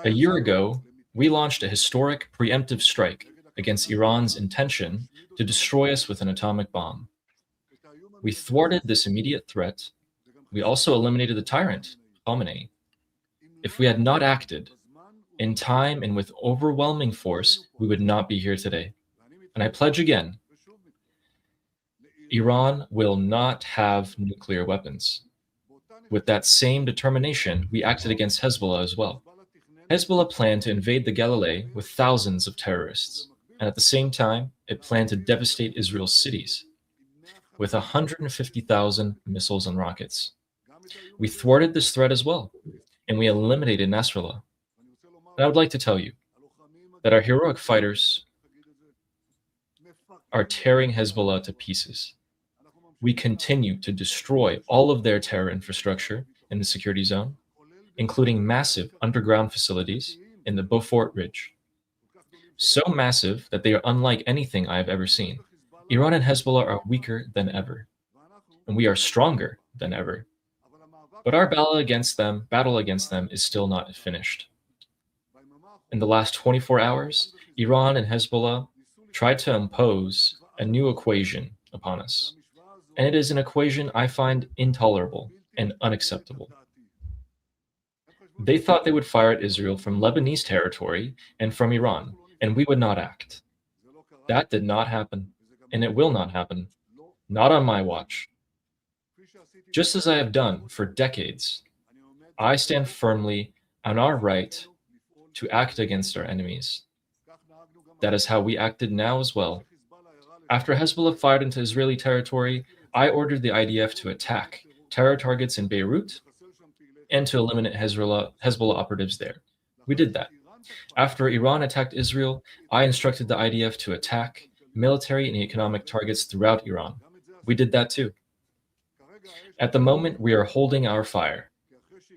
a year ago, we launched a historic preemptive strike against Iran's intention to destroy us with an atomic bomb. We thwarted this immediate threat. We also eliminated the tyrant, Khamenei. If we had not acted in time and with overwhelming force, we would not be here today. And I pledge again, Iran will not have nuclear weapons. With that same determination, we acted against Hezbollah as well. Hezbollah planned to invade the Galilee with thousands of terrorists, and at the same time, it planned to devastate Israel's cities with 150,000 missiles and rockets. We thwarted this threat as well, and we eliminated Nasrallah. And I would like to tell you that our heroic fighters are tearing Hezbollah to pieces. We continue to destroy all of their terror infrastructure in the security zone, including massive underground facilities in the Beaufort Ridge. So massive that they are unlike anything I have ever seen. Iran and Hezbollah are weaker than ever, and we are stronger than ever. But our battle against them is still not finished. In the last 24 hours, Iran and Hezbollah tried to impose a new equation upon us. And it is an equation I find intolerable and unacceptable. They thought they would fire at Israel from Lebanese territory and from Iran, and we would not act. That did not happen, and it will not happen. Not on my watch. Just as I have done for decades, I stand firmly on our right to act against our enemies. That is how we acted now as well. After Hezbollah fired into Israeli territory, I ordered the IDF to attack terror targets in Beirut and to eliminate Hezbollah operatives there. We did that. After Iran attacked Israel, I instructed the IDF to attack military and economic targets throughout Iran. We did that too. At the moment, we are holding our fire,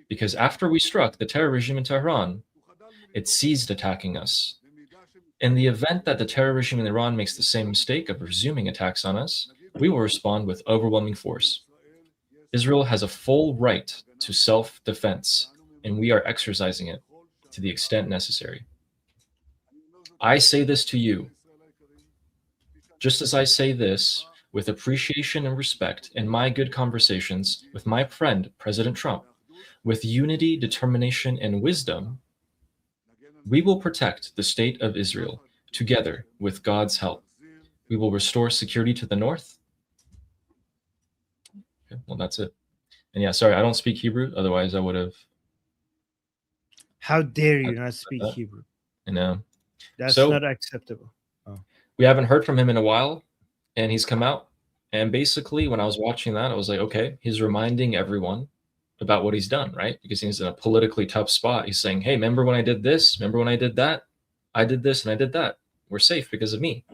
because after we struck the terror regime in Tehran, it ceased attacking us. In the event that the terror regime in Iran makes the same mistake of resuming attacks on us, we will respond with overwhelming force. Israel has a full right to self-defense, and we are exercising it to the extent necessary. I say this to you, just as I say this with appreciation and respect in my good conversations with my friend, President Trump, with unity, determination, and wisdom. We will protect the state of Israel together with God's help. We will restore security to the north. Okay, well, that's it. And yeah, sorry, I don't speak Hebrew. Otherwise, I would have. How dare you not speak Hebrew? I know. That's not acceptable. Oh. We haven't heard from him in a while, and he's come out. And basically, when I was watching that, I was like, okay, he's reminding everyone about what he's done, right? Because he's in a politically tough spot. He's saying, hey, remember when I did this? Remember when I did that? I did this and I did that. We're safe because of me.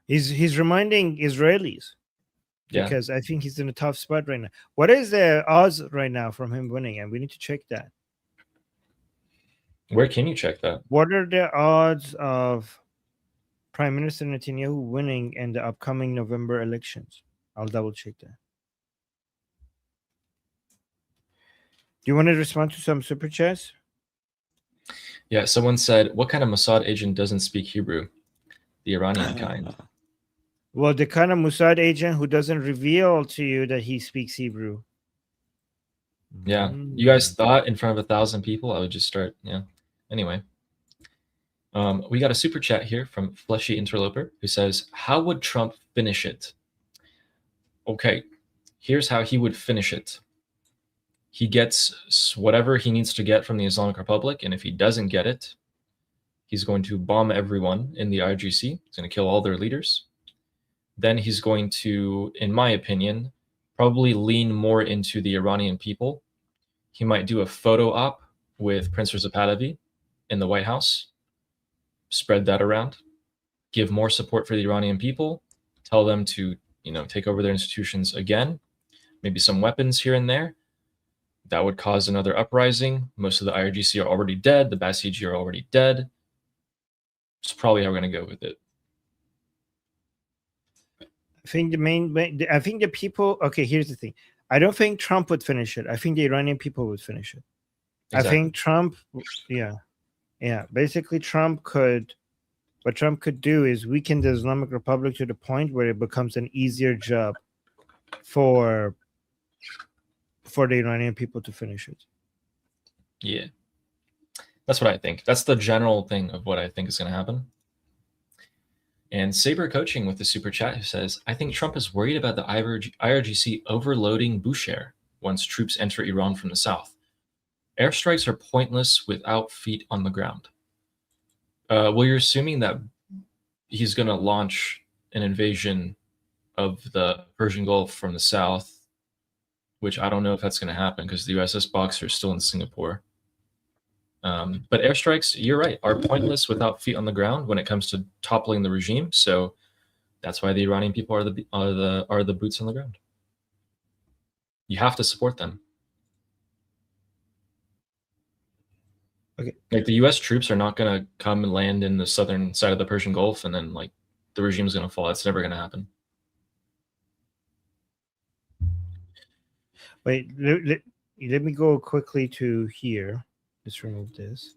He's reminding Israelis. Yeah. Because I think he's in a tough spot right now. What is the odds right now from him winning? And we need to check that. Where can you check that? What are the odds of Prime Minister Netanyahu winning in the upcoming November elections? I'll double check that. Do you want to respond to some super chats? Yeah, someone said, what kind of Mossad agent doesn't speak Hebrew? The Iranian kind. Well, the kind of Mossad agent who doesn't reveal to you that he speaks Hebrew. Yeah. You guys thought in front of 1,000 people I would just start, yeah. Anyway. We got a super chat here from Fleshy Interloper who says, how would Trump finish it? Okay, here's how he would finish it. He gets whatever he needs to get from the Islamic Republic, and if he doesn't get it, he's going to bomb everyone in the IRGC. He's going to kill all their leaders. Then he's going to, in my opinion, probably lean more into the Iranian people. He might do a photo op with Prince Reza Pahlavi in the White House, spread that around, give more support for the Iranian people, tell them to, take over their institutions again, maybe some weapons here and there. That would cause another uprising. Most of the IRGC are already dead. The Basiji are already dead. It's probably how we're going to go with it. I think I think the people. Okay, here's the thing. I don't think Trump would finish it. I think the Iranian people would finish it. Exactly. I think Trump. Yeah. Basically, what Trump could do is weaken the Islamic Republic to the point where it becomes an easier job for the Iranian people to finish it. Yeah. That's what I think. That's the general thing of what I think is going to happen. And Saber Coaching with the super chat who says, I think Trump is worried about the IRGC overloading Bushehr once troops enter Iran from the south. Airstrikes are pointless without feet on the ground. Well, you're assuming that he's going to launch an invasion of the Persian Gulf from the south, which I don't know if that's going to happen because the USS Boxer is still in Singapore. But airstrikes, you're right, are pointless without feet on the ground when it comes to toppling the regime. So that's why the Iranian people are the boots on the ground. You have to support them. Okay. Like the U.S. troops are not going to come and land in the southern side of the Persian Gulf and then like the regime is going to fall. It's never going to happen. Wait, let me go quickly to here. Let's remove this.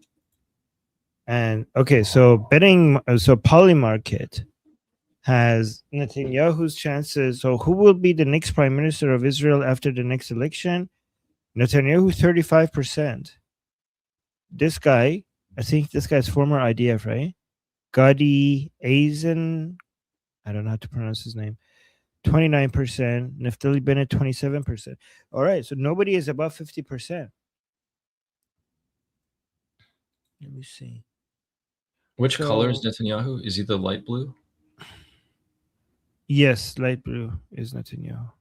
And okay, so Polymarket has Netanyahu's chances. So who will be the next prime minister of Israel after the next election? Netanyahu, 35%. This guy, I think this guy's former IDF, right? Gadi Aizen, I don't know how to pronounce his name. 29%. Naftali Bennett, 27%. All right, so nobody is above 50%. Let me see. Which color is Netanyahu? Is he the light blue? Yes, light blue is Netanyahu.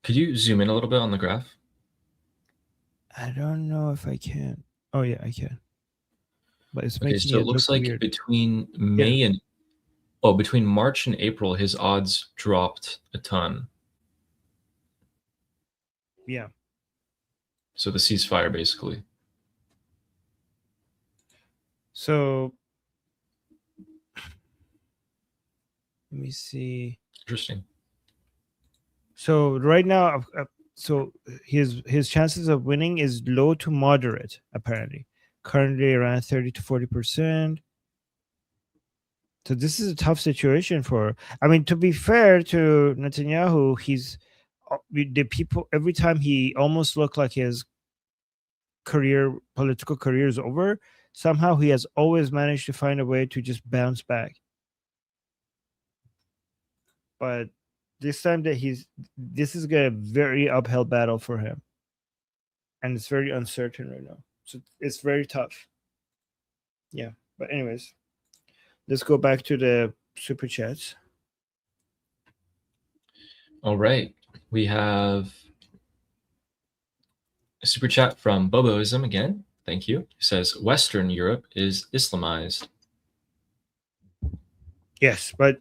Could you zoom in a little bit on the graph? I don't know if I can. Oh yeah, I can. But it's okay, so it looks like weird. Between March and April, his odds dropped a ton. Yeah. So the ceasefire, basically. So let me see. Interesting. So right now, so his chances of winning is low to moderate, apparently. Currently around 30 to 40%. So this is a tough situation for. I mean, to be fair to Netanyahu, he's the people. Every time he almost looked like his political career is over, somehow he has always managed to find a way to just bounce back. But this time that this is a very uphill battle for him, and it's very uncertain right now. So it's very tough. Yeah, but anyways, let's go back to the super chats. All right, we have a super chat from Boboism again. Thank you. He says Western Europe is Islamized. Yes, but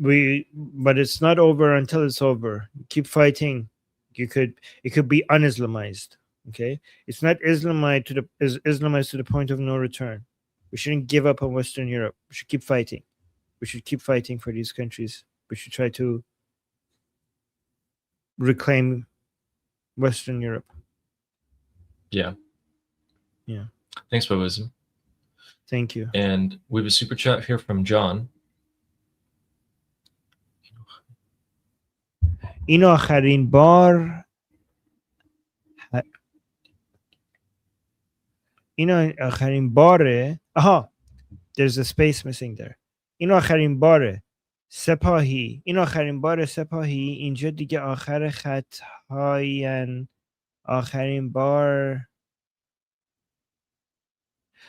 it's not over until it's over. Keep fighting. It could be un-Islamized. Okay, it's not Islamized to the point of no return. We shouldn't give up on Western Europe. We should keep fighting. We should keep fighting for these countries. We should try to reclaim Western Europe. Yeah. Thanks, Boboism. Thank you. And we have a super chat here from John. این آخرین بار there's a space missing there. این آخرین بار سپاهی اینجا دیگه آخر خطهاین آخرین بار.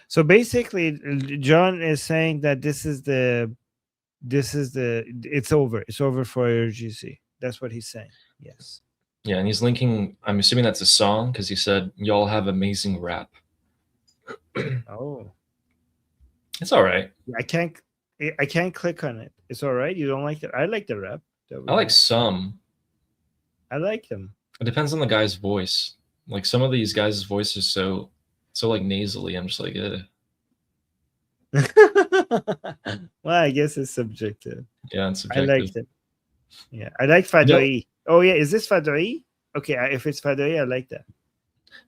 So basically John is saying that it's over for IRGC. That's what he's saying. Yes. Yeah, and he's linking, I'm assuming that's a song because he said, y'all have amazing rap. Oh. It's all right. I can't click on it. It's all right. You don't like it? I like the rap. I like some. I like them. It depends on the guy's voice. Like some of these guys' voice is so like nasally. I'm just like, Well, I guess it's subjective. yeah, it's I subjective. liked it. Yeah, I like You know, Fadoi. Oh yeah, is this Fadoi? Okay, if it's Fadoi, I like that.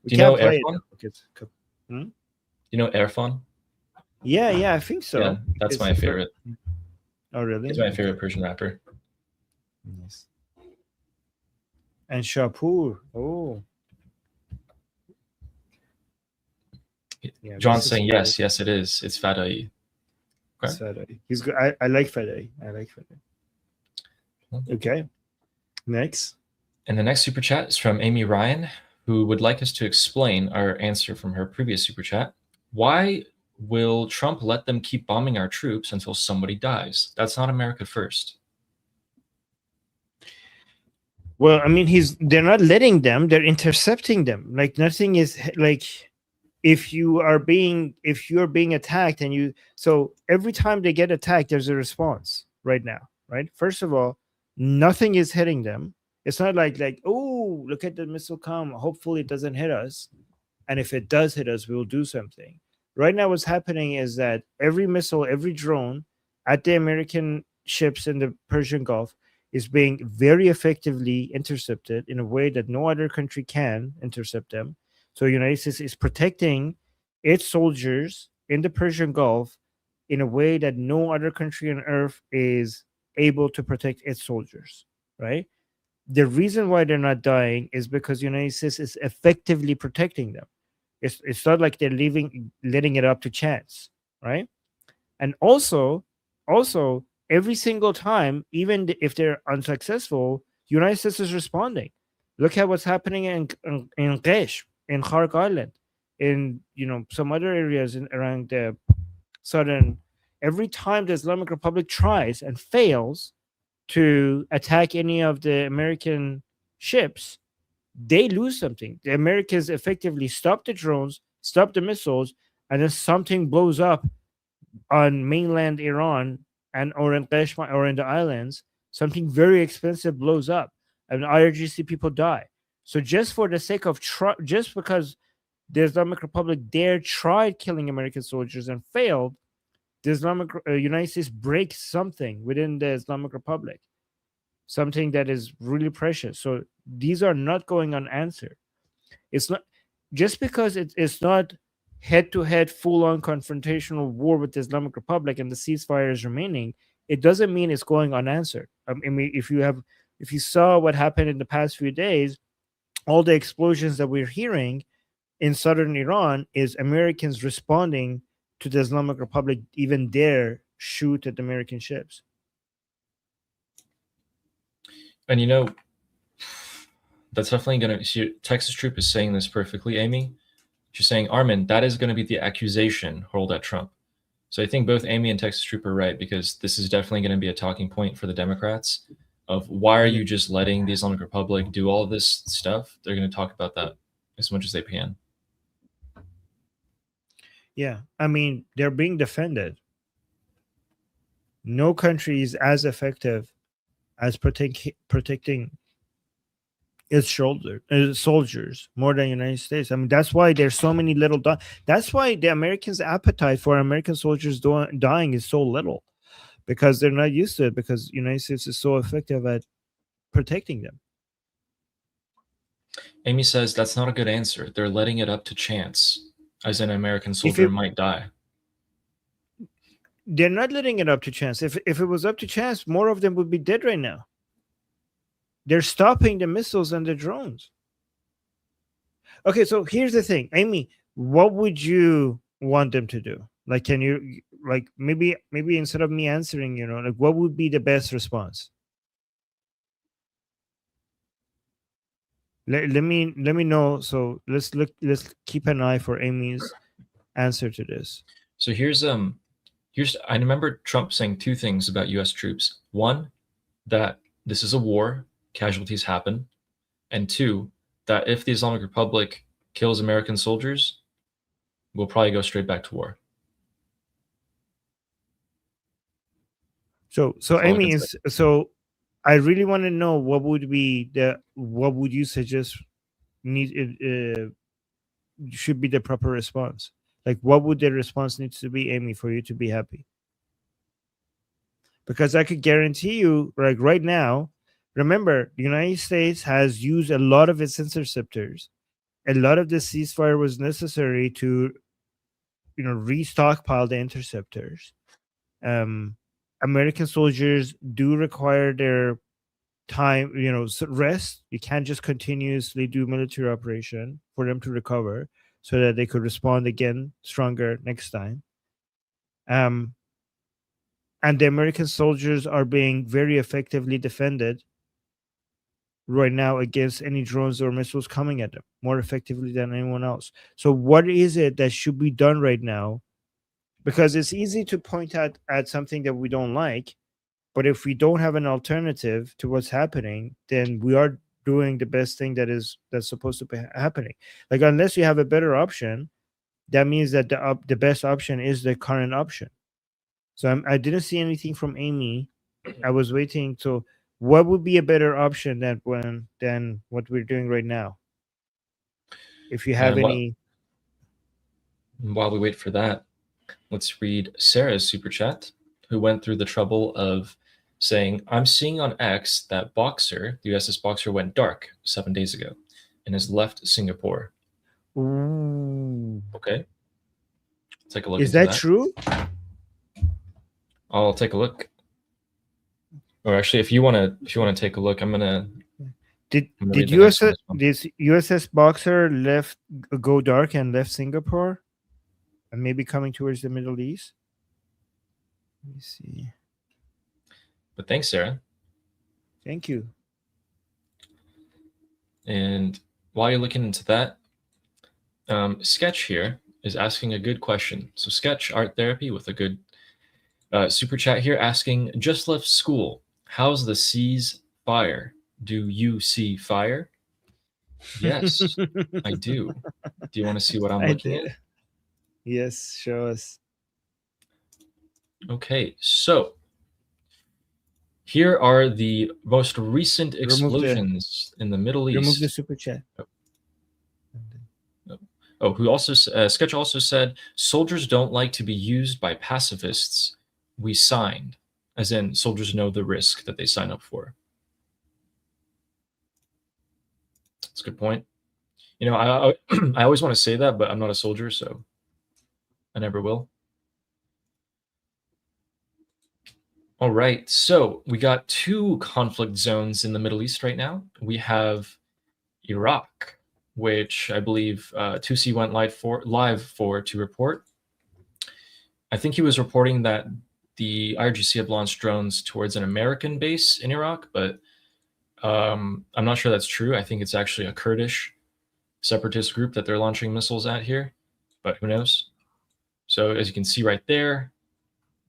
We do you know can't play it Airphone? though. Because, hmm? You know Airphone? Yeah, I think Yeah, so. that's It's my the first. favorite. Oh He's really? my Okay. favorite Persian rapper. Yes. And Shapur. Oh yeah, this John's is saying cool. yes, yes, it is. It's Fadai. It's Okay. Fadoi. He's good. I like Fadoi. I like Fadoi. Okay. Next. And the next super chat is from Amy Ryan, who would like us to explain our answer from her previous super chat. Why will Trump let them keep bombing our troops until somebody dies? That's not America first. Well, I mean, they're not letting them; they're intercepting them. Like nothing is like if you're being attacked and so every time they get attacked, there's a response right now, right? First of all, nothing is hitting them. It's not like oh, look at the missile come. Hopefully, it doesn't hit us. And if it does hit us, we will do something. Right now, what's happening is that every missile, every drone at the American ships in the Persian Gulf is being very effectively intercepted in a way that no other country can intercept them. So, United States is protecting its soldiers in the Persian Gulf in a way that no other country on earth is able to protect its soldiers, right? The reason why they're not dying is because United States is effectively protecting them. It's not like they're letting it up to chance, right? And also every single time, even if they're unsuccessful, United States is responding. Look at what's happening in Qesh, in Khark Island, in some other areas around the southern. Every time the Islamic Republic tries and fails to attack any of the American ships, they lose something. The Americans effectively stop the drones, stop the missiles, and then something blows up on mainland Iran and or in Kashmir or in the islands. Something very expensive blows up, and IRGC people die. So just for the sake of just because the Islamic Republic tried killing American soldiers and failed, the United States breaks something within the Islamic Republic, something that is really precious. So these are not going unanswered. It's not just because it's not head to head, full on confrontational war with the Islamic Republic and the ceasefire is remaining. It doesn't mean it's going unanswered. I mean, if you saw what happened in the past few days, all the explosions that we're hearing in southern Iran is Americans responding to the Islamic Republic even dare shoot at American ships. And that's definitely going to. Texas Troop is saying this perfectly, Amy. She's saying, Armin, that is going to be the accusation hurled at Trump. So I think both Amy and Texas Troop are right, because this is definitely going to be a talking point for the Democrats of why are you just letting the Islamic Republic do all this stuff? They're going to talk about that as much as they can. Yeah, I mean, they're being defended. No country is as effective as protecting its soldiers more than United States. I mean, that's why there's so many little. That's why the Americans' appetite for American soldiers dying is so little, because they're not used to it. Because United States is so effective at protecting them. Amy says that's not a good answer. They're letting it up to chance, as an American soldier might die. They're not letting it up to chance. If it was up to chance, more of them would be dead right now. They're stopping the missiles and the drones. Okay, so here's the thing, Amy. What would you want them to do? Like, can you maybe instead of me answering, like what would be the best response? Let me know. So let's keep an eye for Amy's answer to this. So here's I remember Trump saying two things about U.S. troops. One, that this is a war, casualties happen, and two, that if the Islamic Republic kills American soldiers, we'll probably go straight back to war. So Amy I really want to know what would you suggest should be the proper response? Like, what would the response need to be, Amy, for you to be happy? Because I could guarantee you, like right now, remember, the United States has used a lot of its interceptors. A lot of the ceasefire was necessary to, restockpile the interceptors. American soldiers do require their time, rest. You can't just continuously do military operation for them to recover so that they could respond again stronger next time. And the American soldiers are being very effectively defended right now against any drones or missiles coming at them, more effectively than anyone else. So what is it that should be done right now? Because it's easy to point out at something that we don't like, but if we don't have an alternative to what's happening, then we are doing the best thing that's supposed to be happening. Like, unless you have a better option, that means that the best option is the current option. So I didn't see anything from Amy. I was waiting. So what would be a better option than what we're doing right now? If you have And any. while we wait for that, let's read Sarah's super chat, who went through the trouble of saying, I'm seeing on X that Boxer, the USS Boxer, went dark 7 days ago and has left Singapore. Ooh. Okay. Take a look Is into that true? I'll take a look. Or actually, if you want to take a look, I'm gonna. Did read the next one as well. this USS Boxer go dark and left Singapore, and maybe coming towards the Middle East? Let me see. But thanks, Sarah. Thank you. And while you're looking into that, Sketch here is asking a good question. So Sketch Art Therapy with a good super chat here asking, just left school. How's the ceasefire? Do you see fire? Yes, I do. Do you want to see what I'm looking at? Yes, show us. Okay, so here are the most recent explosions in the Middle East. Remove the super chat. Oh, who also Sketch also said, soldiers don't like to be used by pacifists. We signed, as in soldiers know the risk that they sign up for. That's a good point. I I always want to say that, but I'm not a soldier, so I never will. All right, so we got two conflict zones in the Middle East right now. We have Iraq, which I believe Tusi went live for to report. I think he was reporting that the IRGC had launched drones towards an American base in Iraq, but I'm not sure that's true. I think it's actually a Kurdish separatist group that they're launching missiles at here, but who knows? So as you can see right there,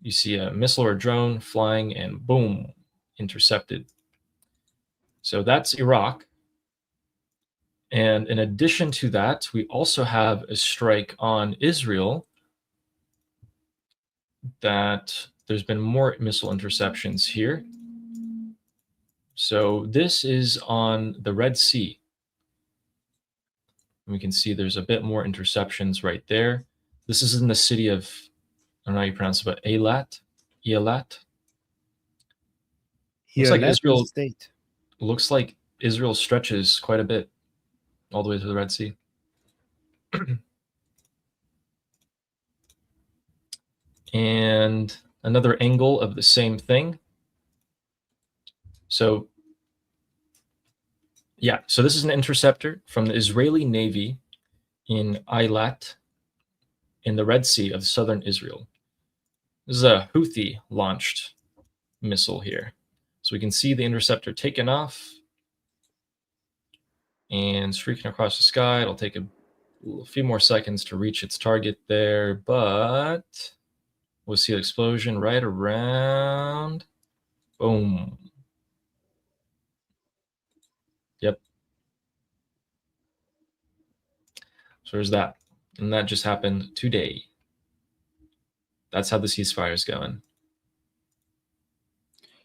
you see a missile or a drone flying and boom, intercepted. So that's Iraq. And in addition to that, we also have a strike on Israel that there's been more missile interceptions here. So this is on the Red Sea. And we can see there's a bit more interceptions right there. This is in the city of, I don't know how you pronounce it, but Eilat. Looks like Israel stretches quite a bit all the way to the Red Sea. And another angle of the same thing. So yeah, so this is an interceptor from the Israeli Navy in Eilat in the Red Sea of southern Israel. This is a Houthi launched missile here. So we can see the interceptor taken off and streaking across the sky. It'll take a few more seconds to reach its target there, but we'll see an explosion right around. Boom. Yep. So there's that. And that just happened today. That's how the ceasefire is going.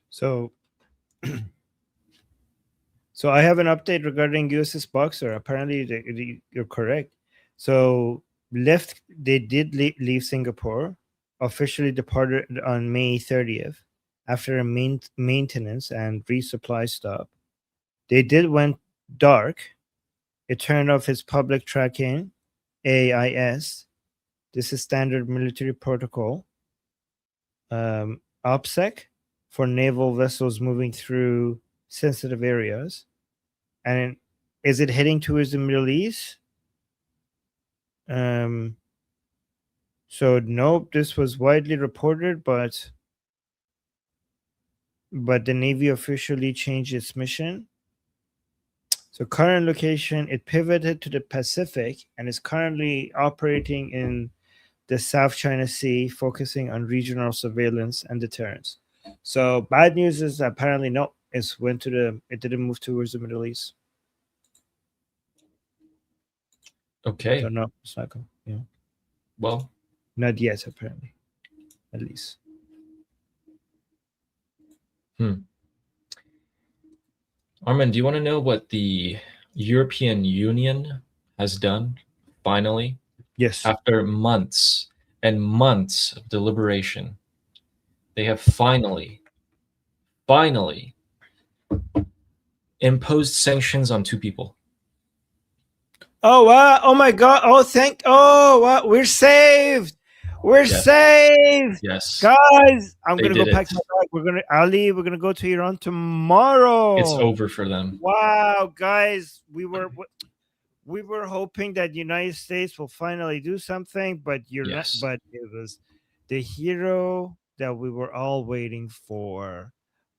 So So I have an update regarding USS Boxer. Apparently, you're correct. So they did leave Singapore, officially departed on May 30th after a maintenance and resupply stop. They did went dark. It turned off its public tracking, AIS. This is standard military protocol. OPSEC for naval vessels moving through sensitive areas. And is it heading towards the Middle East? So nope, this was widely reported, but the Navy officially changed its mission. So current location, it pivoted to the Pacific and is currently operating in the South China Sea, focusing on regional surveillance and deterrence. So bad news is apparently no, it didn't move towards the Middle East. Okay. So no, it's not going. Yeah. Well, not yet, apparently, at least. Armin, do you want to know what the European Union has done finally? Yes. After months and months of deliberation, they have finally imposed sanctions on 2 people. Oh, wow. Oh, my God. Oh, wow. We're saved. We're saved. Yes. Guys, I'm going to go pack my bag. We're going to go to Iran tomorrow. It's over for them. Wow, guys. We were hoping that the United States will finally do something, but not. But it was the hero that we were all waiting for.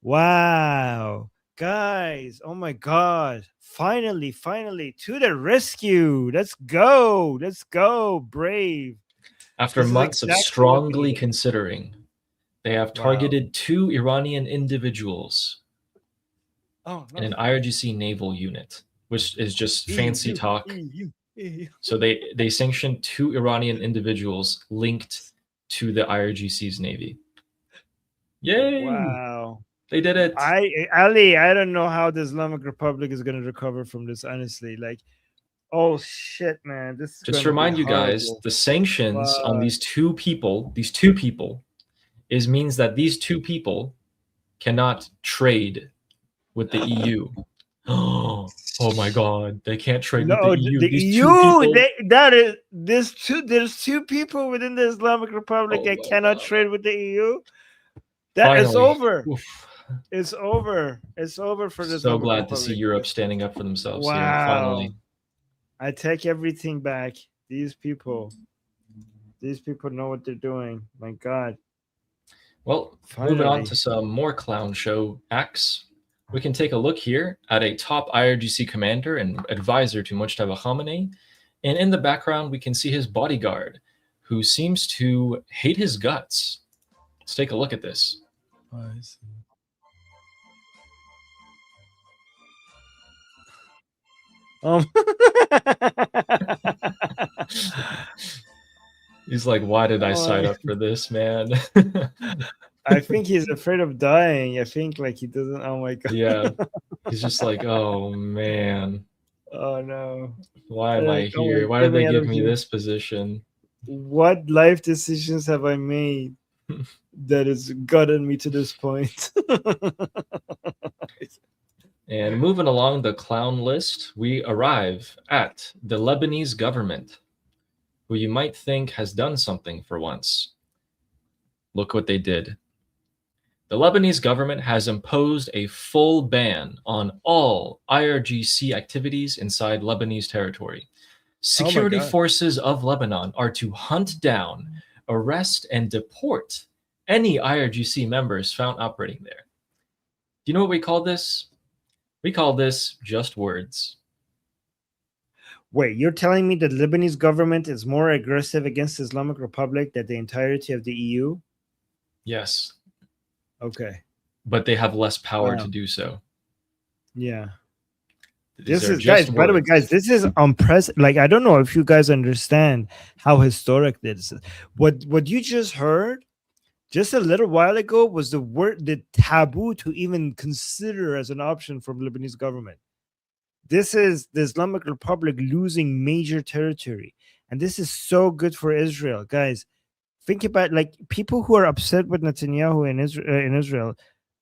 Wow. Guys, oh my God. Finally, to the rescue. Let's go. Brave. After months of strongly considering, they have targeted 2 Iranian individuals in an IRGC naval unit, which is just fancy talk. So they sanctioned 2 Iranian individuals linked to the IRGC's navy. Yay! Wow. They did it. Ali, I don't know how the Islamic Republic is going to recover from this, honestly. Like, oh shit, man. This is just to remind you guys, the sanctions on these two people means that these 2 people cannot trade with the EU. Oh my God, they can't trade with the EU. These there's 2 people within the Islamic Republic that cannot trade with the EU. That is over. Oof. It's over. It's over for this. So glad to see Europe standing up for themselves. Wow. Yeah, finally. I take everything back. These people know what they're doing. My God. Well, moving on to some more clown show acts. We can take a look here at a top IRGC commander and advisor to Mujtaba Khamenei. And in the background, we can see his bodyguard, who seems to hate his guts. Let's take a look at this. I see. He's like, why did I sign up for this, man? I think he's afraid of dying. I think like he doesn't. Oh my God. Yeah. He's just like, oh man. Oh no. Why am I here? Why did they give me this position? What life decisions have I made that has gotten me to this point? And moving along the clown list, we arrive at the Lebanese government, who you might think has done something for once. Look what they did. The Lebanese government has imposed a full ban on all IRGC activities inside Lebanese territory. Security forces of Lebanon are to hunt down, arrest, and deport any IRGC members found operating there. Do you know what we call this? We call this just words. Wait, you're telling me the Lebanese government is more aggressive against the Islamic Republic than the entirety of the EU? Yes. Okay. But they have less power to do so. Yeah. This is, guys, by the way, guys, this is unprecedented. Like, I don't know if you guys understand how historic this is. What you just heard just a little while ago was the taboo to even consider as an option from Lebanese government. This is the Islamic Republic losing major territory. And this is so good for Israel. Guys, think about like people who are upset with Netanyahu in Israel.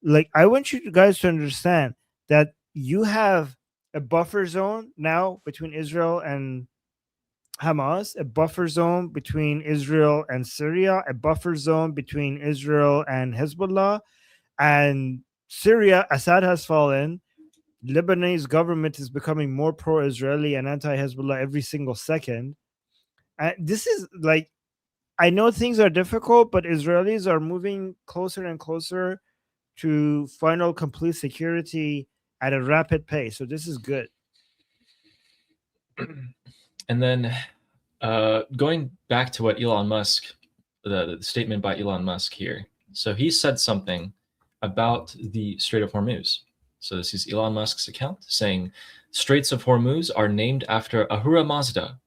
Like, I want you guys to understand that you have a buffer zone now between Israel and Hamas, a buffer zone between Israel and Syria, a buffer zone between Israel and Hezbollah, and Syria. Assad has fallen. Lebanese government is becoming more pro-Israeli and anti-Hezbollah every single second. And this is like, I know things are difficult, but Israelis are moving closer and closer to final complete security at a rapid pace. So this is good. And then going back to what Elon Musk, the statement by Elon Musk here. So he said something about the Strait of Hormuz. So this is Elon Musk's account saying, Straits of Hormuz are named after Ahura Mazda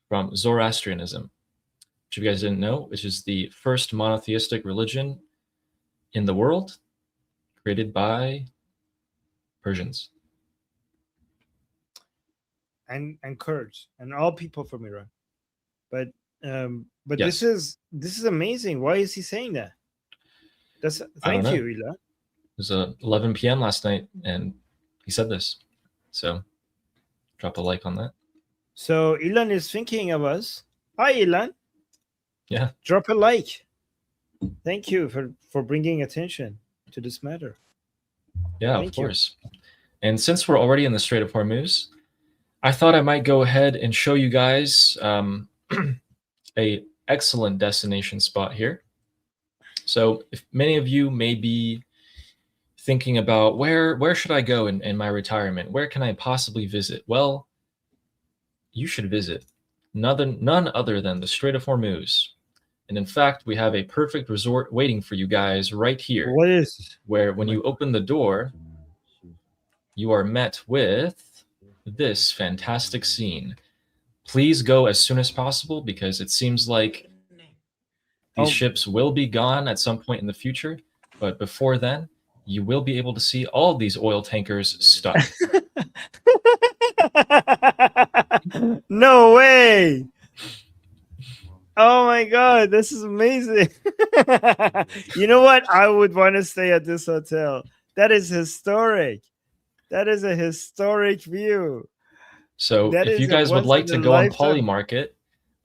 from Zoroastrianism, which if you guys didn't know, which is the first monotheistic religion in the world, created by Persians. And Kurds and all people from Iran. But Yes. this is amazing. Why is he saying that? Thank you, Elon. It was 11 p.m. last night, and he said this. So drop a like on that. So Elon is thinking of us. Hi, Elon. Yeah. Drop a like. Thank you for bringing attention to this matter. Yeah, of course. And since we're already in the Strait of Hormuz, I thought I might go ahead and show you guys a excellent destination spot here. So if many of you may be thinking about where should I go in my retirement? Where can I possibly visit? Well, you should visit none other than the Strait of Hormuz. And in fact, we have a perfect resort waiting for you guys right here. What is this? Where when you open the door, you are met with this fantastic scene. Please go as soon as possible because it seems like these ships will be gone at some point in the future. But before then, you will be able to see all these oil tankers stuck. No way! Oh my god, this is amazing. You know what? I would want to stay at this hotel. That is historic. That is a historic view. So if you guys would like to go on Poly Market,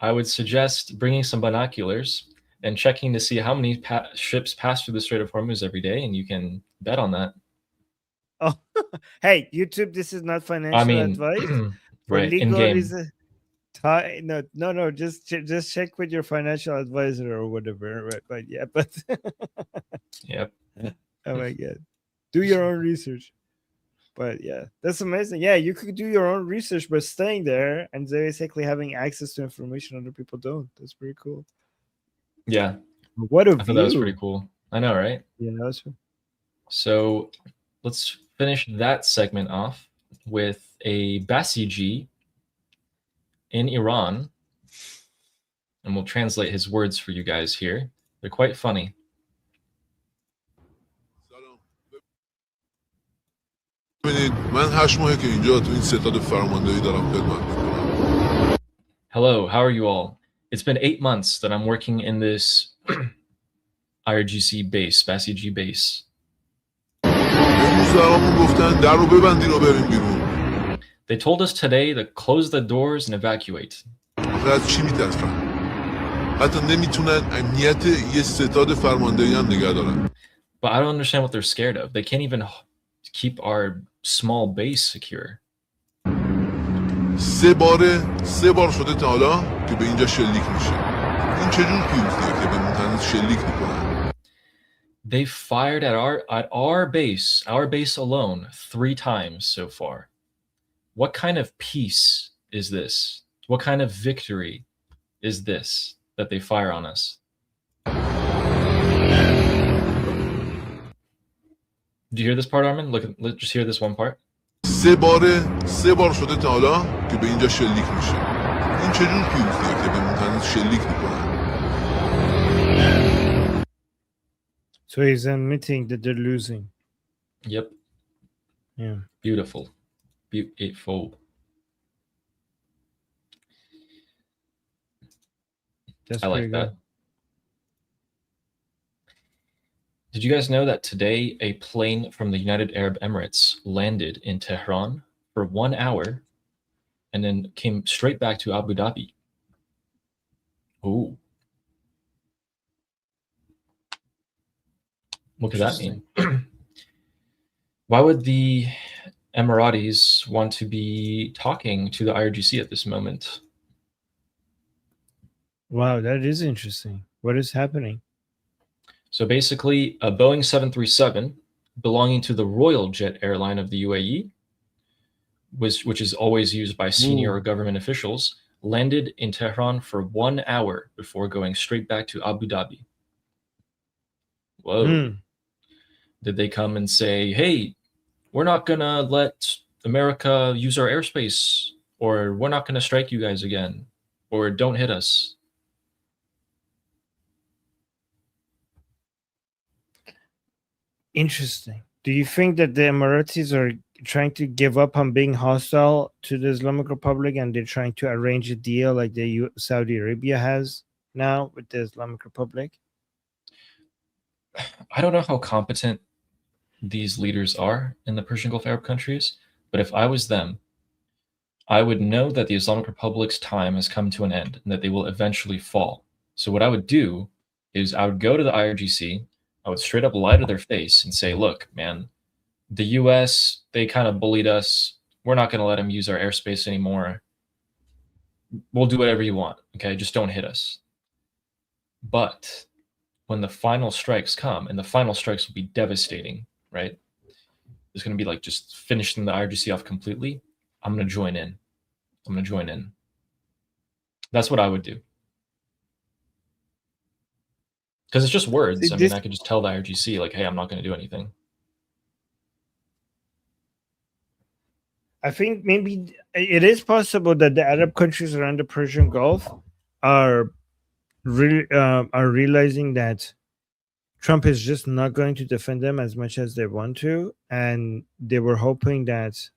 I would suggest bringing some binoculars and checking to see how many ships pass through the Strait of Hormuz every day, and you can bet on that. Oh, hey, YouTube, this is not financial advice. Right, in game. No, just check with your financial advisor or whatever. Right, but yeah, but yep. Oh my god, do your own research. But yeah, that's amazing. Yeah, you could do your own research by staying there and basically having access to information other people don't. That's pretty cool. Yeah. What a view. I thought that was pretty cool. I know, right? Yeah, that's true. So let's finish that segment off with a Basiji in Iran. And we'll translate his words for you guys here. They're quite funny. Hello, how are you all? It's been 8 months that I'm working in this IRGC base, Basiji base. They told us today to close the doors and evacuate. But I don't understand what they're scared of. They can't even keep our small base secure. سه بار شده تا حالا که به اینجا شلیک میشه. این چجور پیروزیه که به هنوز شلیک میکنن؟ They fired at our base alone 3 times so far. What kind of peace is this? What kind of victory is this that they fire on us? Do you hear this part, Armin? Let's just hear this one part. سه بار شده تا حالا که به اینجا شلیک میشه. این چجور پیروزیه که به هنوز شلیک میکنن؟ So he's admitting that they're losing. Yep. Yeah. Beautiful. Beautiful. That's I pretty like good. that. Did you guys know that today a plane from the United Arab Emirates landed in Tehran for 1 hour and then came straight back to Abu Dhabi? Ooh. What could that mean? Why would the Emiratis want to be talking to the IRGC at this moment? Wow, that is interesting. What is happening? So basically, a Boeing 737 belonging to the Royal Jet airline of the UAE, which is always used by senior government officials, landed in Tehran for 1 hour before going straight back to Abu Dhabi. Whoa. Did they come and say, hey, we're not going to let America use our airspace, or we're not going to strike you guys again, or don't hit us? Interesting. Do you think that the Emiratis are trying to give up on being hostile to the Islamic Republic and they're trying to arrange a deal like the Saudi Arabia has now with the Islamic Republic? I don't know how competent these leaders are in the Persian Gulf Arab countries, but if I was them, I would know that the Islamic Republic's time has come to an end and that they will eventually fall. So what I would do is I would go to the IRGC, I would straight up lie to their face and say, look, man, the US, they kind of bullied us. We're not going to let them use our airspace anymore. We'll do whatever you want, okay? Just don't hit us. But when the final strikes come, and the final strikes will be devastating, right? It's going to be like just finishing the IRGC off completely. I'm going to join in. I'm going to join in. That's what I would do. Because it's just words. I mean, I could just tell the IRGC, like, hey, I'm not going to do anything. I think maybe it is possible that the Arab countries around the Persian Gulf are realizing that Trump is just not going to defend them as much as they want to, and they were hoping that,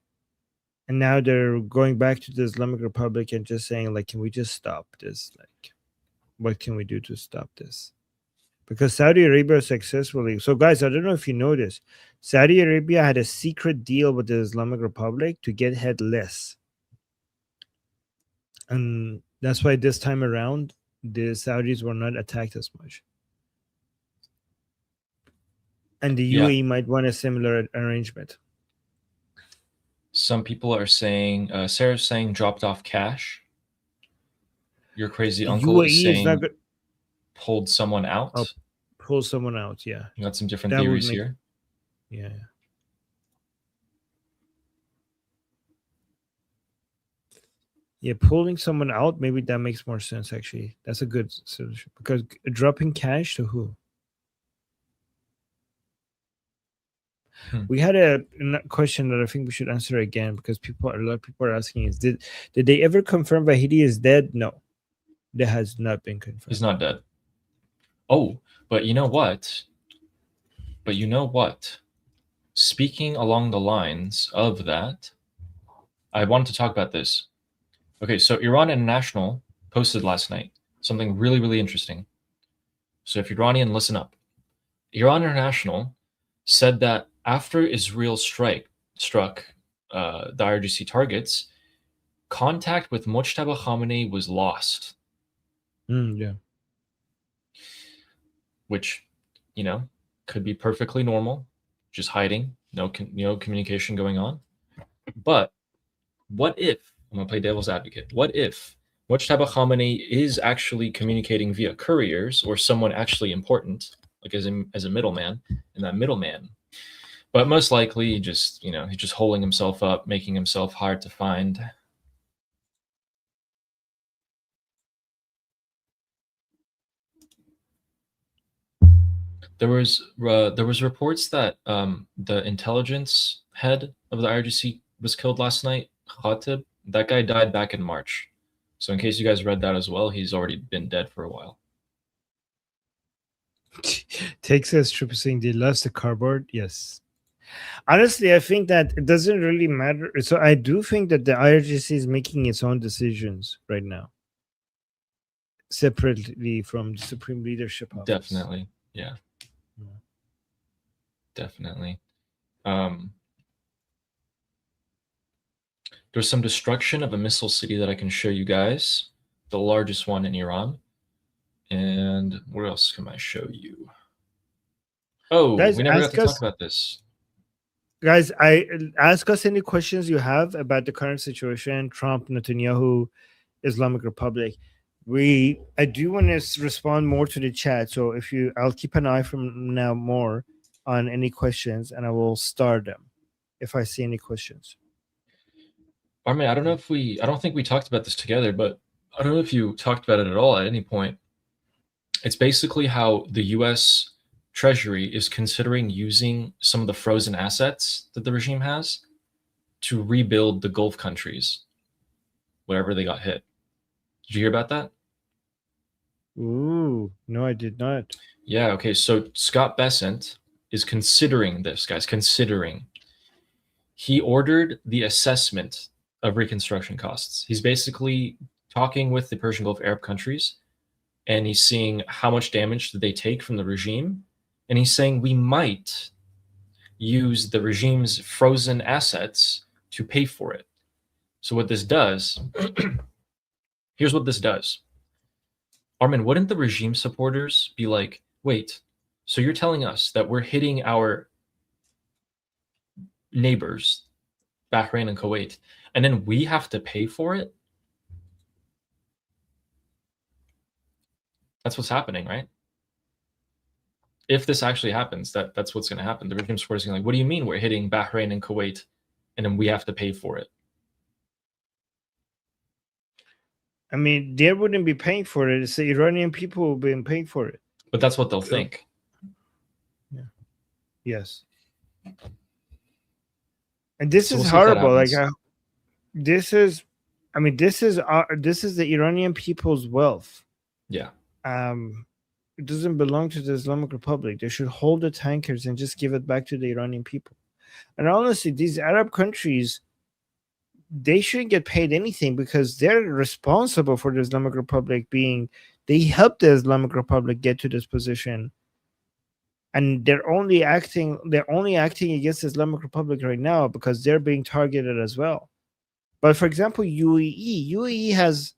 and now they're going back to the Islamic Republic and just saying, like, can we just stop this? Like, what can we do to stop this? Because Saudi Arabia successfully. So, guys, I don't know if you know this. Saudi Arabia had a secret deal with the Islamic Republic to get ahead less. And that's why this time around, the Saudis were not attacked as much. And the UAE might want a similar arrangement. Some people are saying, Sarah's saying dropped off cash. Your crazy uncle UAE is saying not pulled someone out. Oh, pull someone out, yeah. You got some different theories here. Yeah. Yeah, pulling someone out, maybe that makes more sense, actually. That's a good solution. Because dropping cash to who? We had a question that I think we should answer again, because a lot of people are asking is, did they ever confirm Vahidi is dead? No. That has not been confirmed. He's not dead. Oh, but you know what? Speaking along the lines of that, I wanted to talk about this. Okay, so Iran International posted last night something really, really interesting. So if you're Iranian, listen up. Iran International said that after Israel struck the IRGC targets, contact with Mojtaba Khamenei was lost. Yeah. Which, could be perfectly normal, just hiding, no communication going on. But what if, I'm going to play devil's advocate, what if Mojtaba Khamenei is actually communicating via couriers or someone actually important, like as a middleman, and that middleman, but most likely just, he's just holding himself up, making himself hard to find. There was reports that the intelligence head of the IRGC was killed last night, Khatib. That guy died back in March. So in case you guys read that as well, he's already been dead for a while. Texas Trooper saying they lost the cardboard. Yes. Honestly, I think that it doesn't really matter. So I do think that the IRGC is making its own decisions right now, separately from the Supreme Leadership Office. Definitely. Yeah. Yeah. Definitely. There's some destruction of a missile city that I can show you guys, the largest one in Iran. And where else can I show you? Oh, Guys, we never got ask to talk us- about this. Guys, ask us any questions you have about the current situation, Trump, Netanyahu, Islamic Republic. I do want to respond more to the chat. So I'll keep an eye from now more on any questions, and I will start them if I see any questions. Armin, I don't think we talked about this together, but I don't know if you talked about it at all at any point. It's basically how the US Treasury is considering using some of the frozen assets that the regime has to rebuild the Gulf countries wherever they got hit. Did you hear about that? Ooh, no, I did not. Yeah, okay. So Scott Bessent is considering this, guys, He ordered the assessment of reconstruction costs. He's basically talking with the Persian Gulf Arab countries, and he's seeing how much damage did they take from the regime. And he's saying we might use the regime's frozen assets to pay for it. So what this does, here's what this does. Armin, wouldn't the regime supporters be like, wait, so you're telling us that we're hitting our neighbors, Bahrain and Kuwait, and then we have to pay for it? That's what's happening, right? If this actually happens, that's what's going to happen. The regime supporters are going to be like, what do you mean we're hitting Bahrain and Kuwait, and then we have to pay for it? I mean, they wouldn't be paying for it. It's the Iranian people who have been paying for it. But that's what they'll think. Yeah. Yes. And this So is we'll see if that horrible. Like, happens. this is the Iranian people's wealth. Yeah. It doesn't belong to the Islamic Republic. They should hold the tankers and just give it back to the Iranian people. And honestly, these Arab countries, they shouldn't get paid anything because they're responsible for the Islamic Republic they helped the Islamic Republic get to this position. And they're only acting against the Islamic Republic right now because they're being targeted as well. But for example, UAE has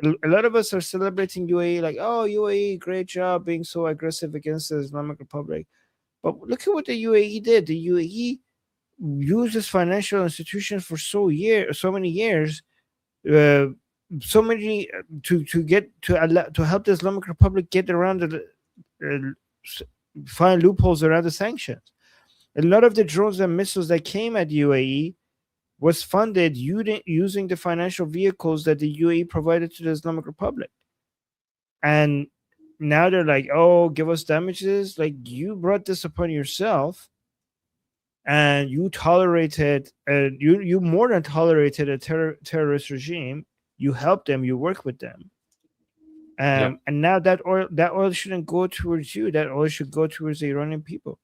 a lot of us are celebrating UAE like, oh, UAE, great job being so aggressive against the Islamic Republic. But look at what the UAE did. The UAE used this financial institution for so many years, to help the Islamic Republic get around find loopholes around the sanctions. A lot of the drones and missiles that came at UAE was funded using the financial vehicles that the UAE provided to the Islamic Republic. And now they're like, oh, give us damages. Like, you brought this upon yourself, and you tolerated, you more than tolerated a terrorist regime. You helped them, you work with them. And now that oil shouldn't go towards you. That oil should go towards the Iranian people.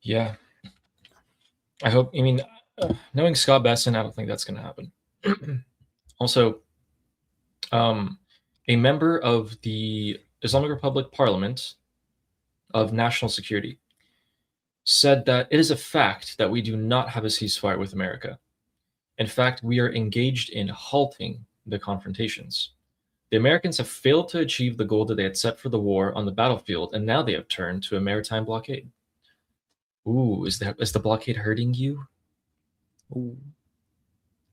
Yeah. I hope, knowing Scott Bessent, I don't think that's going to happen. Also, a member of the Islamic Republic Parliament of National Security said that it is a fact that we do not have a ceasefire with America. In fact, we are engaged in halting the confrontations. The Americans have failed to achieve the goal that they had set for the war on the battlefield, and now they have turned to a maritime blockade. Ooh, is the blockade hurting you? Ooh.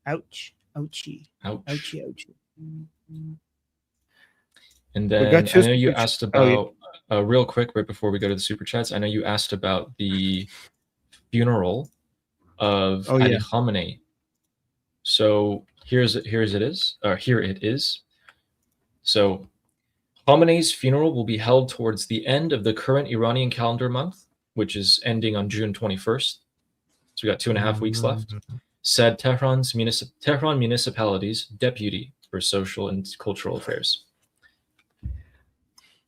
Ouch. Ouchie. Ouch. Ouchie, ouchie. And then I know you asked about, real quick, right before we go to the super chats, I know you asked about the funeral of Ali Khamenei. So here it is. So Khamenei's funeral will be held towards the end of the current Iranian calendar month, which is ending on June 21st. So we got 2.5 weeks left. Said Tehran municipality's deputy for social and cultural affairs.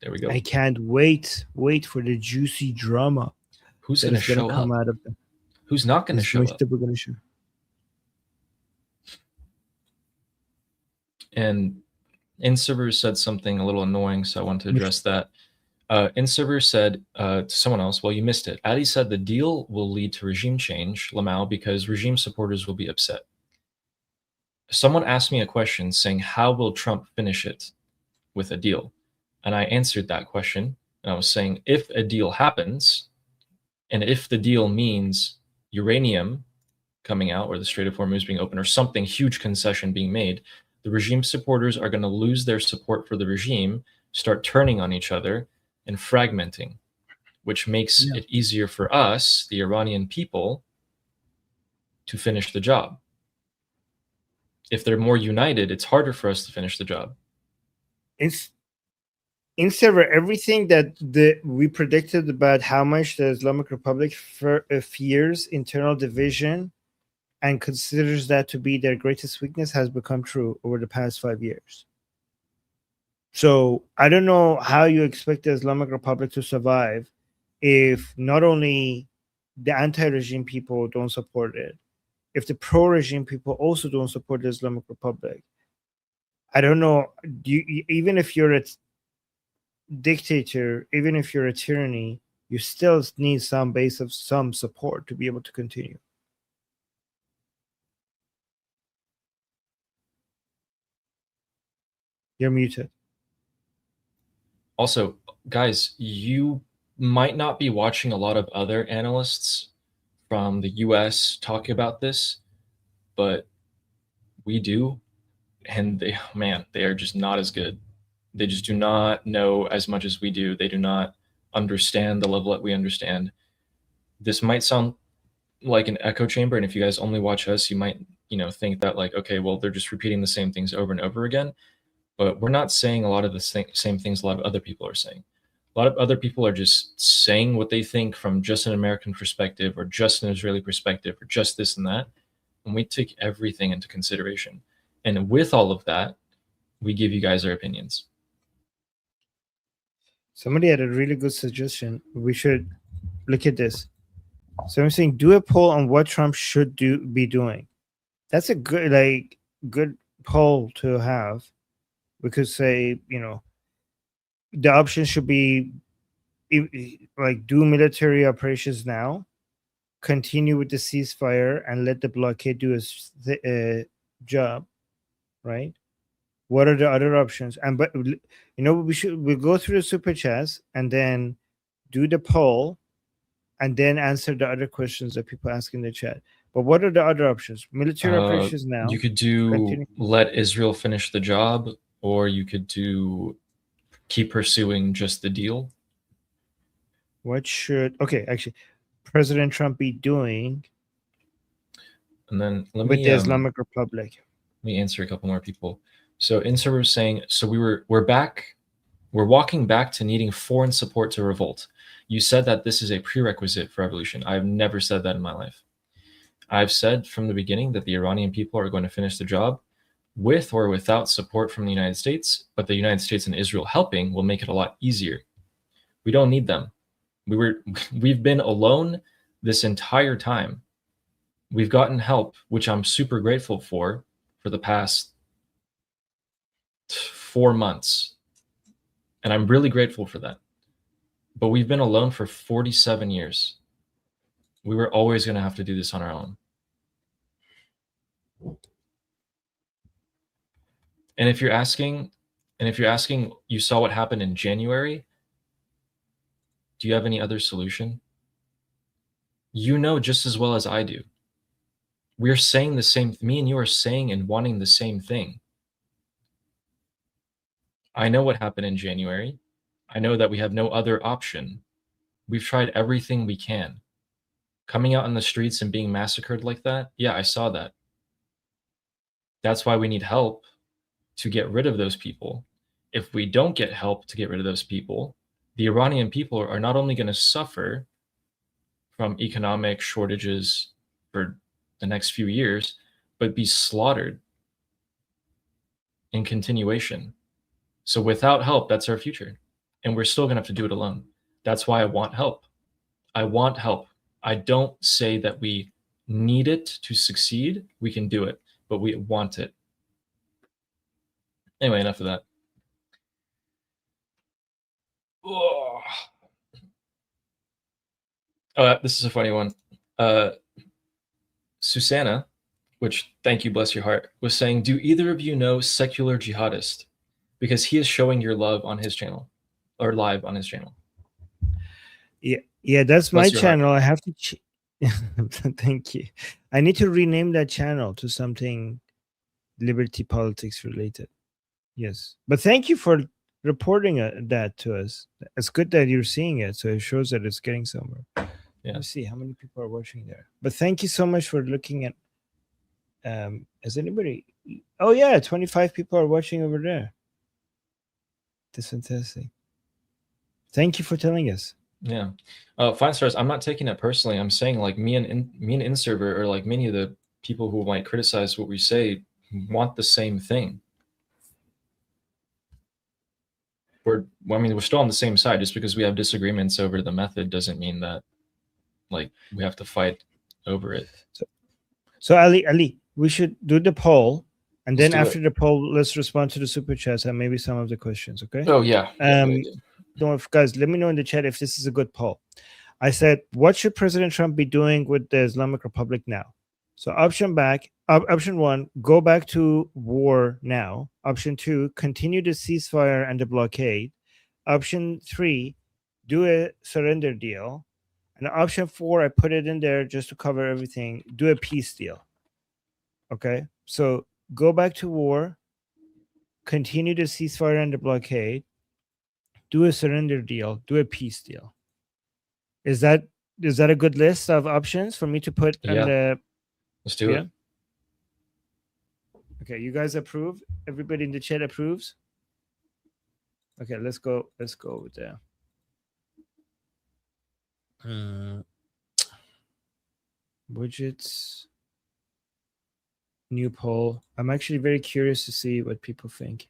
There we go. I can't wait for the juicy drama Who's that going to is going show to come up? out of them. Who's not going to show up? We're going to show. And InServer said something a little annoying, so I want to address that. InServer said to someone else, well, you missed it. Ali said the deal will lead to regime change, Lamau, because regime supporters will be upset. Someone asked me a question saying, how will Trump finish it with a deal? And I answered that question. And I was saying, if a deal happens, and if the deal means uranium coming out or the Strait of Hormuz being open or something huge concession being made, the regime supporters are going to lose their support for the regime, start turning on each other and fragmenting, which makes it easier for us, the Iranian people, to finish the job. If they're more united, it's harder for us to finish the job. It's everything that we predicted about how much the Islamic Republic fears internal division and considers that to be their greatest weakness has become true over the past 5 years. So I don't know how you expect the Islamic Republic to survive if not only the anti-regime people don't support it, if the pro-regime people also don't support the Islamic Republic. I don't know. Even if you're a dictator, even if you're a tyranny, you still need some base of some support to be able to continue. You're muted. Also, guys, you might not be watching a lot of other analysts from the US talk about this, but we do. And they are just not as good. They just do not know as much as we do. They do not understand the level that we understand. This might sound like an echo chamber. And if you guys only watch us, you might, think that like, okay, well, they're just repeating the same things over and over again. But we're not saying a lot of the same things a lot of other people are saying. A lot of other people are just saying what they think from just an American perspective or just an Israeli perspective or just this and that. And we take everything into consideration. And with all of that, we give you guys our opinions. Somebody had a really good suggestion. We should look at this. So I'm saying do a poll on what Trump should be doing. That's a good poll to have. We could say, the option should be like do military operations now, continue with the ceasefire, and let the blockade do its job, right? What are the other options? We'll go through the super chats and then do the poll and then answer the other questions that people ask in the chat. But what are the other options? Military operations now. You could let Israel finish the job, or you could keep pursuing just the deal. What should President Trump be doing? And then with the Islamic Republic. Let me answer a couple more people. So InServer is saying, so we're walking back to needing foreign support to revolt. You said that this is a prerequisite for revolution. I've never said that in my life. I've said from the beginning that the Iranian people are going to finish the job with or without support from the United States, but the United States and Israel helping will make it a lot easier. We don't need them. We've been alone this entire time. We've gotten help, which I'm super grateful for the past 4 months. And I'm really grateful for that. But we've been alone for 47 years. We were always going to have to do this on our own. And if you're asking, you saw what happened in January, do you have any other solution? You know just as well as I do. We're saying the same, me and you are saying and wanting the same thing. I know what happened in January. I know that we have no other option. We've tried everything we can. Coming out in the streets and being massacred like that, yeah, I saw that. That's why we need help to get rid of those people. If we don't get help to get rid of those people, the Iranian people are not only going to suffer from economic shortages for the next few years, but be slaughtered in continuation. So without help, that's our future. and we're still going to have to do it alone. That's why I want help. I want help. I don't say that we need it to succeed. We can do it, but we want it. Anyway, enough of that. Oh, this is a funny one. Susanna, which, thank you, bless your heart, was saying, do either of you know Secular Jihadist? Because he is showing your love on his channel, or live on his channel. Yeah, that's my Bless your heart. channel. I have to thank you. I need to rename that channel to something liberty politics related. Yes, but thank you for reporting that to us. It's good that you're seeing it, so it shows that it's getting somewhere. Yeah. Let's see how many people are watching there. But thank you so much for looking at. Is anybody? Oh yeah, 25 people are watching over there. That's fantastic. Thank you for telling us. Yeah. Fine Stars, I'm not taking it personally. I'm saying like me and InServer, or like many of the people who might criticize what we say, want the same thing. We're still on the same side. Just because we have disagreements over the method doesn't mean that like we have to fight over it. So Ali, we should do the poll, and Let's then do after the poll, let's respond to the super chats and maybe some of the questions. Okay. Oh yeah. Don't, guys, let me know in the chat if this is a good poll. I said, what should President Trump be doing with the Islamic Republic now? So option one, go back to war now. Option two, continue the ceasefire and the blockade. Option three, do a surrender deal. And option four, I put it in there just to cover everything, do a peace deal. Okay, so go back to war, continue the ceasefire and the blockade, do a surrender deal, do a peace deal. Is that a good list of options for me to put in the... Let's do it. Okay, you guys approve? Everybody in the chat approves? Okay, let's go with that. Widgets, new poll. I'm actually very curious to see what people think.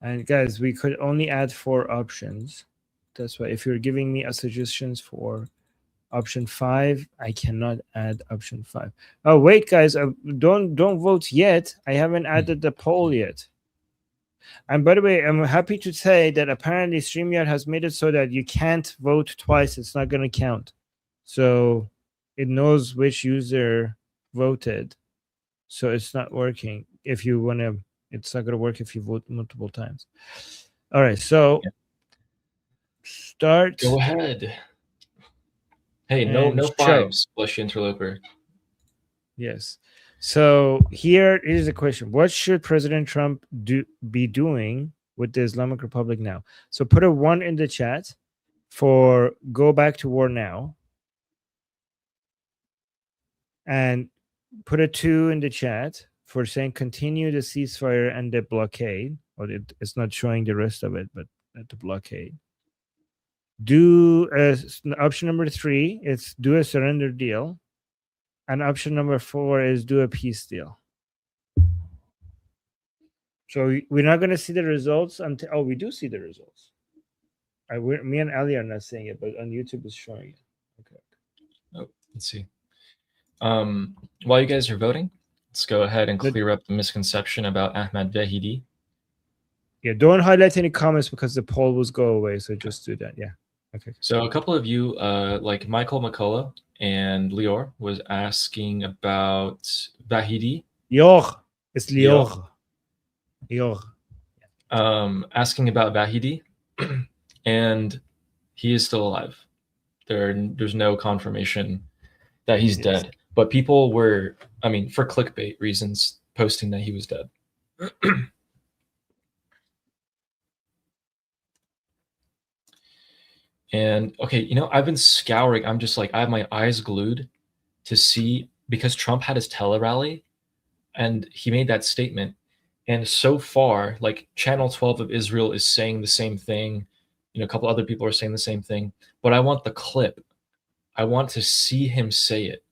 And guys, we could only add 4 options. That's why if you're giving me a suggestions for option 5, I cannot add option 5. Oh wait, guys, don't vote yet. I haven't added the poll yet. And by the way, I'm happy to say that apparently StreamYard has made it so that you can't vote twice. It's not going to count. So it knows which user voted. So it's not working. If you want to, it's not going to work if you vote multiple times. All right. So start. Go ahead. Hey, no fives, Blush Interloper. Yes. So here is the question. What should President Trump be doing with the Islamic Republic now? So put a 1 in the chat for go back to war now. And put a 2 in the chat for saying continue the ceasefire and the blockade. Well, it's not showing the rest of it, but the blockade. Do option number 3 is do a surrender deal. And option number 4 is do a peace deal. So we're not going to see the results until... Oh, we do see the results. Me and Ali are not seeing it, but on YouTube it's showing it. Okay. Oh, let's see. While you guys are voting, let's go ahead and clear up the misconception about Ahmad Vahidi. Yeah, don't highlight any comments because the poll will go away. So just do that. Yeah. Okay. So a couple of you, like Michael McCullough and Lior, was asking about Vahidi. Lior. It's Lior. Lior. Asking about Vahidi, and he is still alive. There's no confirmation that he's dead. But people were, for clickbait reasons, posting that he was dead. And okay, I've been scouring. I'm just like, I have my eyes glued to see, because Trump had his tele rally and he made that statement. And so far, like Channel 12 of Israel is saying the same thing. A couple other people are saying the same thing. But I want the clip. I want to see him say it.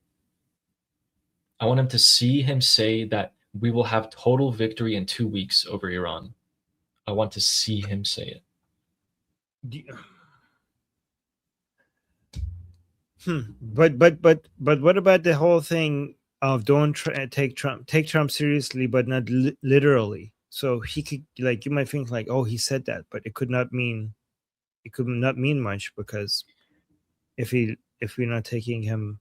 I want him to see him say that we will have total victory in 2 weeks over Iran. I want to see him say it. But what about the whole thing of don't take Trump seriously, but not literally? So he could, like, you might think like, oh, he said that, but it could not mean much, because if we're not taking him,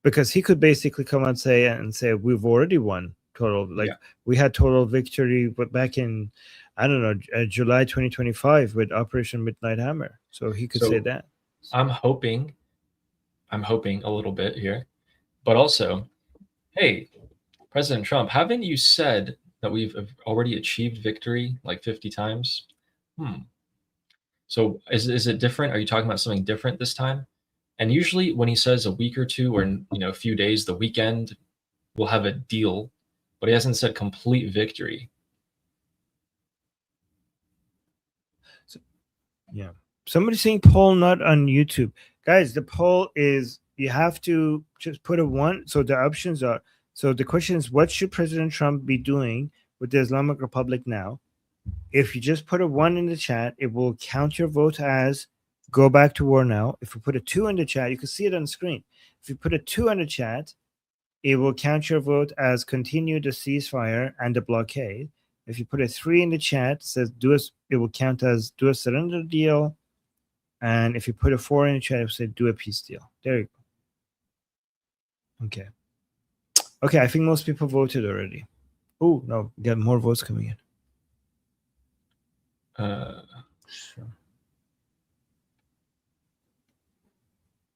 because he could basically come out and say we've already won total, like, we had total victory, but back in, I don't know, July 2025 with Operation Midnight Hammer. So he could say that. I'm hoping a little bit here, but also, hey, President Trump, haven't you said that we've already achieved victory like 50 times? So is it different? Are you talking about something different this time? And usually when he says a week or two, or a few days, the weekend, we'll have a deal, but he hasn't said complete victory. So, yeah. Somebody's saying poll not on YouTube. Guys, the poll is, you have to just put a 1. So the options are, so the question is, what should President Trump be doing with the Islamic Republic now? If you just put a 1 in the chat, it will count your vote as go back to war now. If you put a 2 in the chat, you can see it on the screen. If you put a 2 in the chat, it will count your vote as continue the ceasefire and the blockade. If you put a 3 in the chat, it says it will count as do a surrender deal. And if you put a 4 in the chat, it will say do a peace deal. There you go. Okay, I think most people voted already. Oh, no, we got more votes coming in. Sure.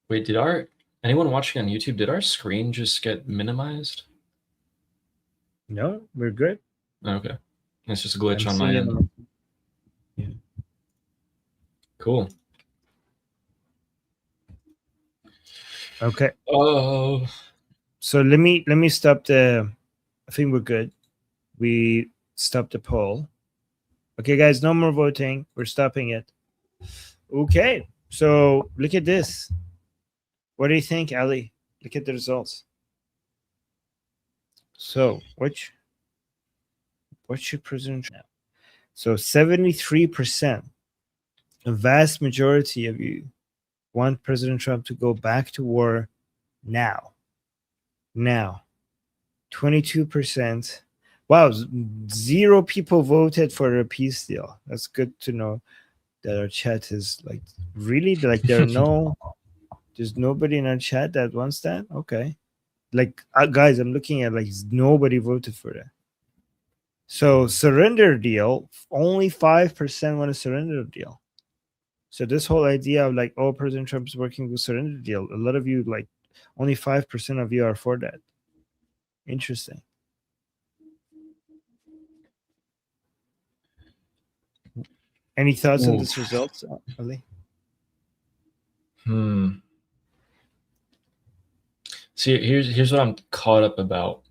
Wait, anyone watching on YouTube, did our screen just get minimized? No, we're good. Okay. It's just a glitch on my end. Yeah. Cool. Okay. Oh. So let me stop I think we're good. We stopped the poll. Okay, guys, no more voting. We're stopping it. Okay. So look at this. What do you think, Ali? Look at the results. So what should President Trump? So 73%, a vast majority of you, want President Trump to go back to war now. 22%. Wow, 0 people voted for a peace deal. That's good to know that our chat is like, really, like, there's nobody in our chat that wants that. Okay, like, guys, I'm looking at, like, nobody voted for that. So surrender deal, only 5% want a surrender deal. So this whole idea of, like, oh, President Trump is working with surrender deal, a lot of you, like, only 5% of you are for that. Interesting. Any thoughts on this result, Ali? See, here's what I'm caught up about.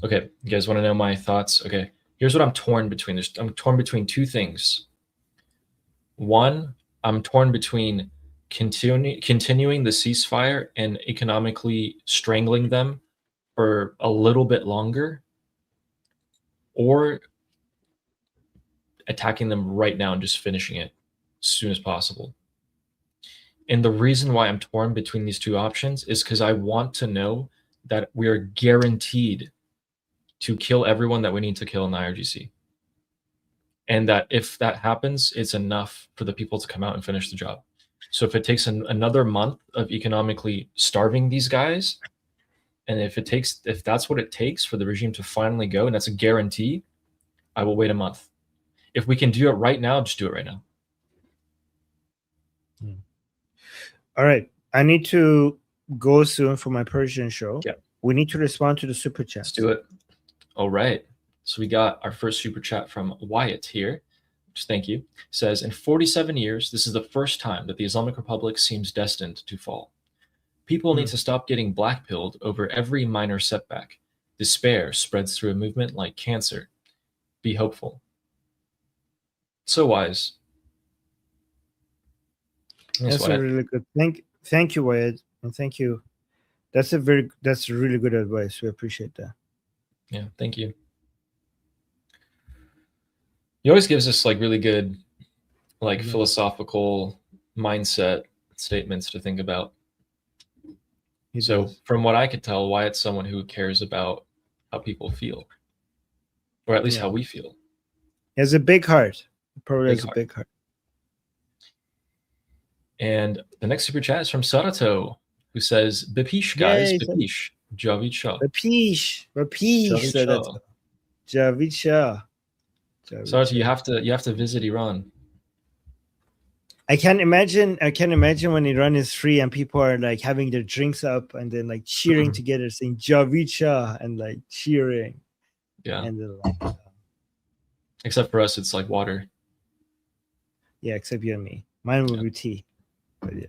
Okay, you guys want to know my thoughts? Okay, here's what I'm torn between. I'm torn between 2 things. One, I'm torn between continuing the ceasefire and economically strangling them for a little bit longer, or attacking them right now and just finishing it as soon as possible. And the reason why I'm torn between these 2 options is because I want to know that we are guaranteed to kill everyone that we need to kill in the IRGC. And that if that happens, it's enough for the people to come out and finish the job. So if it takes another month of economically starving these guys, and if that's what it takes for the regime to finally go, and that's a guarantee, I will wait a month. If we can do it right now, just do it right now. All right. I need to go soon for my Persian show. Yeah. We need to respond to the super chat. Let's do it. All right. So we got our first super chat from Wyatt here, which, thank you. Says, in 47 years, this is the first time that the Islamic Republic seems destined to fall. People need to stop getting black-pilled over every minor setback. Despair spreads through a movement like cancer. Be hopeful. So wise. That's a really good. Thank you, Wyatt, and thank you. That's really good advice. We appreciate that. Yeah, thank you. He always gives us like really good, like Mhm. philosophical mindset statements to think about. He So does. from what I could tell, Wyatt's someone who cares about how people feel, or at least Yeah. how we feel. He has a big heart. He probably Big has a heart. big heart. And the next super chat is from Sarato, who says, Bepish, guys, Yay, Bepish, Javid Shah. Rapish. Javid said that. Shah. Javid Shah. Javid Sarato, Shah. you have to visit Iran. I can't imagine when Iran is free and people are like having their drinks up and then like cheering together, saying Javid Shah and like cheering. Yeah. And then like, Except for us, it's like water. yeah, except you and me. Mine will be tea. But yeah,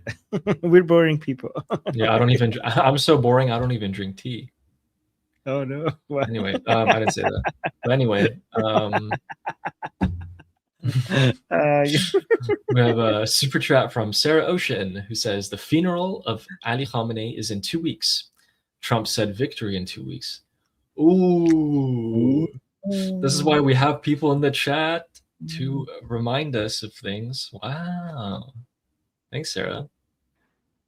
we're boring people. Yeah, I'm so boring. I don't even drink tea. Oh no. Wow. Anyway, I didn't say that. But anyway, we have a super chat from Sarah Ocean, who says, the funeral of Ali Khamenei is in 2 weeks. Trump said victory in 2 weeks. Ooh. This is why we have people in the chat to remind us of things. Wow. Thanks, Sarah.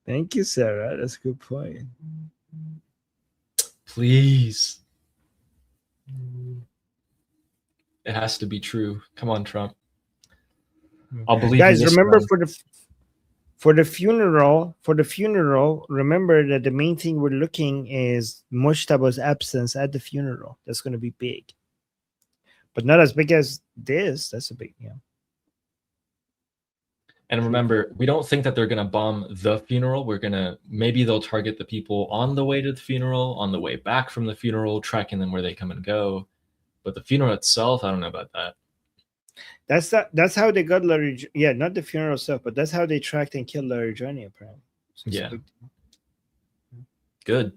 Thank you, Sarah. That's a good point. Please. It has to be true. Come on, Trump. I'll believe Guys, you this remember time. for the funeral, remember that the main thing we're looking is Mushtaba's absence at the funeral. That's going to be big. But not as big as this. That's a big, yeah. And remember, we don't think that they're going to bomb the funeral. Maybe they'll target the people on the way to the funeral, on the way back from the funeral, tracking them where they come and go. But the funeral itself, I don't know about that. That's how they got Larry. Yeah, not the funeral itself, but that's how they tracked and killed Larry Johnny, apparently. So yeah. Good.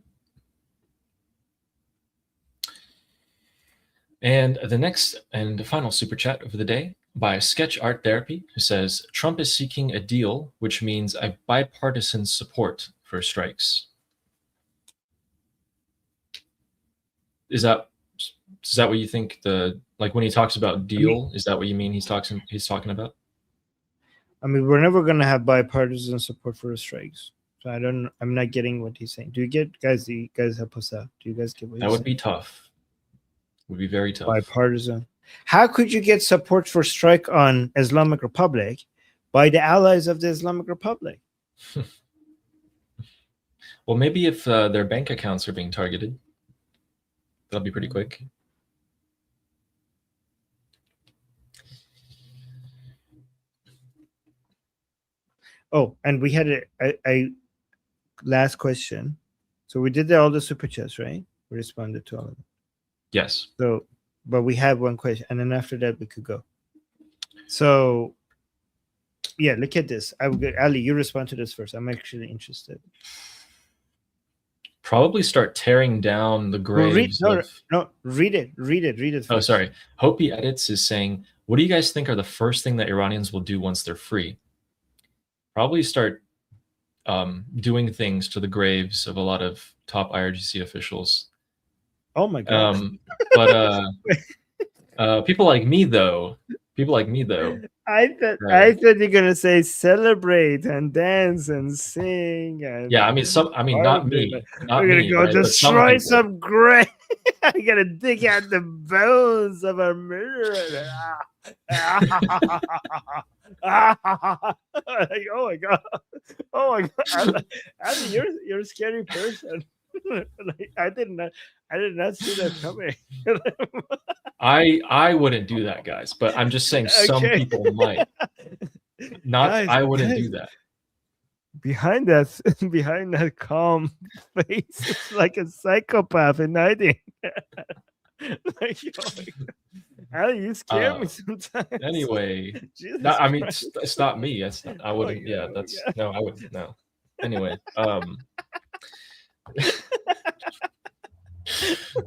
And the next and final super chat of the day by Sketch Art Therapy, who says, Trump is seeking a deal, which means a bipartisan support for strikes. Is that what you think when he talks about deal, is that what you mean he's talking about? I mean, we're never going to have bipartisan support for the strikes. So I'm not getting what he's saying. Do you guys help us out? Do you guys get what that would be tough? Would be very tough. Bipartisan. How could you get support for strike on Islamic Republic by the allies of the Islamic Republic? Well, maybe if their bank accounts are being targeted, that'll be pretty quick. Oh, and we had a last question. So we did all the super chats, right? We responded to all of them. Yes. So, but we have one question, and then after that we could go. So, yeah, look at this. Ali, you respond to this first. I'm actually interested. Probably start tearing down the graves. Read it first. Oh, sorry. Hopi Edits is saying, what do you guys think are the first thing that Iranians will do once they're free? Probably start doing things to the graves of a lot of top IRGC officials. Oh my god! But people like me though. I thought you're gonna say celebrate and dance and sing. And yeah, not me. We're gonna go destroy some grave. I gotta dig out the bones of our murderer. Like, oh my god! Ali, you're a scary person. Like, I did not see that coming. I wouldn't do that, guys, but I'm just saying some people might. I wouldn't do that. Behind that calm face, it's like a psychopath in hiding. Like, Ali, you scare me sometimes. Anyway, it's not me. I wouldn't. I wouldn't. No. Anyway,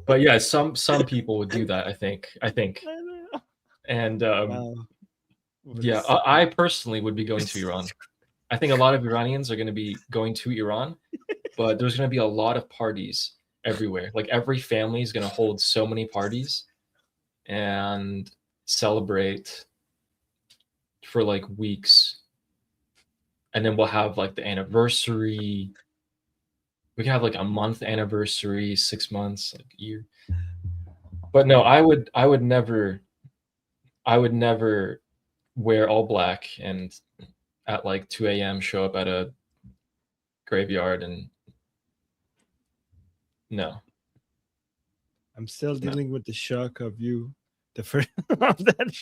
but yeah, some people would do that. I think. And yeah, I personally would be going to Iran. I think a lot of Iranians are going to be going to Iran, but there's going to be a lot of parties everywhere. Like every family is going to hold so many parties, and celebrate for like weeks, and then we'll have like the anniversary. We can have like a month anniversary, 6 months, like a year. But no, I would never wear all black and at like 2 a.m. show up at a graveyard and no. I'm still dealing with the shock of you, the first of that.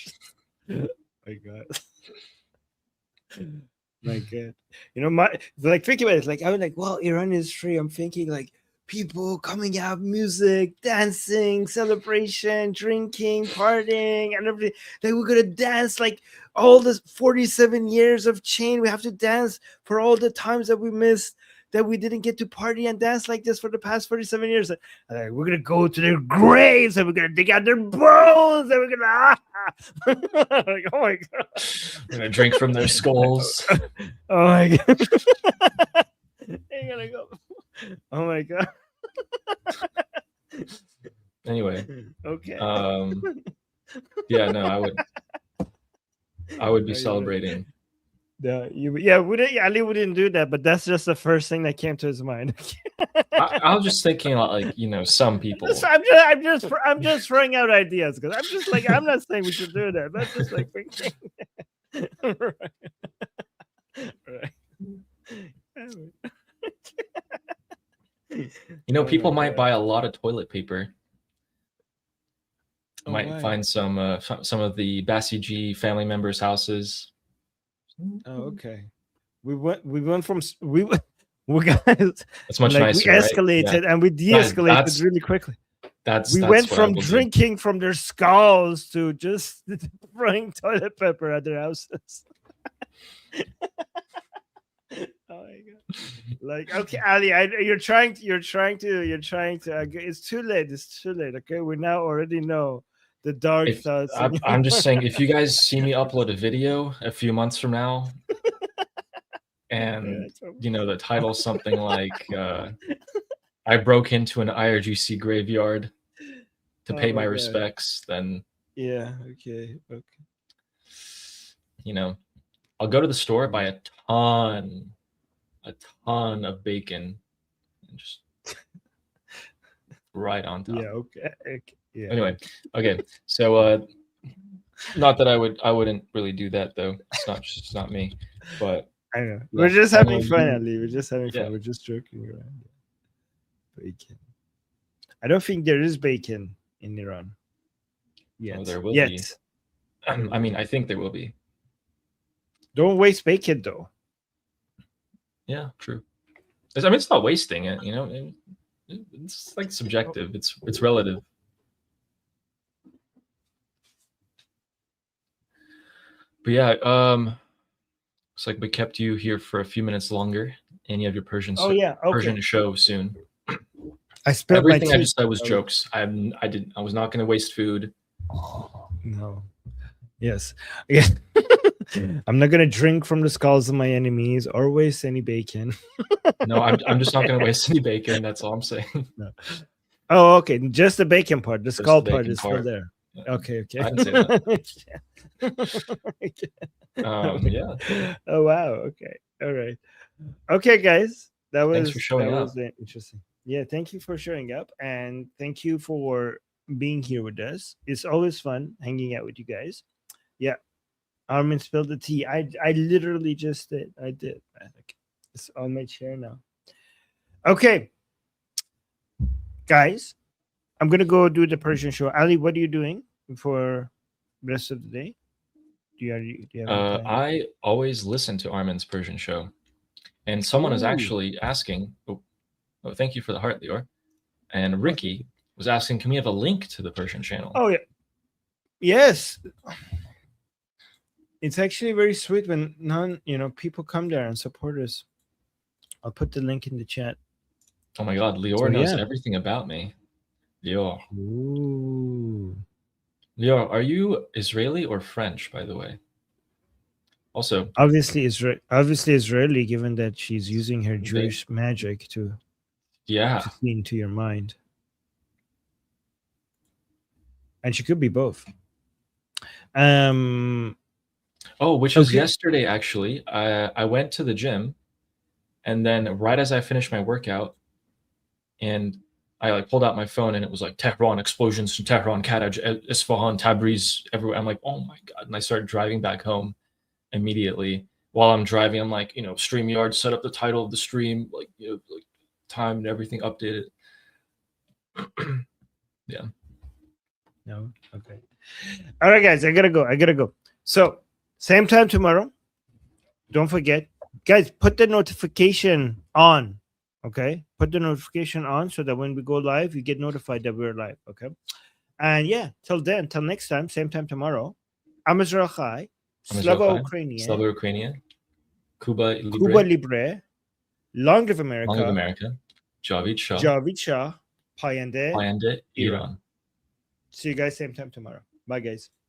My God. My God. You know, like thinking about it, like I was like, well, Iran is free. I'm thinking like people coming out, music, dancing, celebration, drinking, partying, and everything. Like we're gonna dance like all the 47 years of chain. We have to dance for all the times that we missed, that we didn't get to party and dance like this for the past 47 years. Like, we're gonna go to their graves and we're gonna dig out their bones and we're gonna like, oh my God. We're gonna drink from their skulls. Oh my God. Ain't gonna go. Oh my God. Anyway. Okay. Yeah, no, I would be celebrating. Ali wouldn't do that, but that's just the first thing that came to his mind. I was just thinking, like, you know, some people. I'm just throwing out ideas because I'm just like, I'm not saying we should do that. That's just like thinking. Right. You know, people might buy a lot of toilet paper. Might find some of the Basiji family members' houses. Oh, okay. We went from we guys. It's much like, nicer. We escalated, right? and we de-escalated really quickly. We went from drinking from their skulls to just throwing toilet paper at their houses. Oh my God! Like, okay, Ali, you're trying to. It's too late. It's too late. Okay, we now already know the dark thoughts. I'm just saying, if you guys see me upload a video a few months from now, and you know the title something like "I broke into an IRGC graveyard to pay my respects," then yeah, okay. You know, I'll go to the store, buy a ton of bacon, and just right on top. Yeah, okay. Yeah. Anyway, okay. So not that I wouldn't really do that though. It's not me. But I know. We're just having fun, Ali. We're just having fun. We're just joking around. Bacon. I don't think there is bacon in Iran. Yet. Oh, there will be. I mean, I think there will be. Don't waste bacon though. Yeah, true. I mean, it's not wasting it, you know. It's like subjective. It's relative. But yeah, looks like we kept you here for a few minutes longer, and you have your Persian Persian show soon. I spilled everything my I just said was jokes. I was not going to waste food. No. Yes. Yeah. I'm not gonna drink from the skulls of my enemies or waste any bacon. No, I'm just not gonna waste any bacon. That's all I'm saying. No. Oh, okay. Just the bacon part. The skull part is still there. Yeah. Okay. I didn't say that. Yeah. Oh wow. Okay. All right. Okay, guys. Thanks for showing up. Interesting. Yeah. Thank you for showing up, and thank you for being here with us. It's always fun hanging out with you guys. Yeah. Armin spilled the tea. I literally just did. I did. It's on my chair now. Okay. Guys, I'm going to go do the Persian show. Ali, what are you doing for the rest of the day? Do you have I always listen to Armin's Persian show. And someone is actually asking, oh, thank you for the heart, Lior. And Ricky was asking, can we have a link to the Persian channel? Oh, yeah. Yes. It's actually very sweet when people come there and support us. I'll put the link in the chat. Oh my God, Lior knows everything about me. Lior. Ooh. Lior, are you Israeli or French, by the way? Also, obviously Israeli, given that she's using her Jewish magic to see into your mind. And she could be both. which was Okay. yesterday, actually. I went to the gym, and then right as I finished my workout, and I like pulled out my phone, and it was like Tehran explosions from Tehran, Karaj, Isfahan, Tabriz, everywhere. I'm like, oh my god! And I started driving back home immediately. While I'm driving, I'm like, StreamYard, set up the title of the stream, like, like time and everything updated. Yeah. No. Okay. All right, guys. I gotta go. So same time tomorrow. Don't forget, guys. Put the notification on. Okay. Put the notification on so that when we go live, you get notified that we're live. Okay. And yeah, till next time, same time tomorrow. I'm Israel Chai. Slava Ukrainian. Slava Ukrainian. Cuba Libre. Cuba Libre. Long live America. Long live America. Javid Shah. Javid Shah. Payande. Iran. See you guys same time tomorrow. Bye, guys.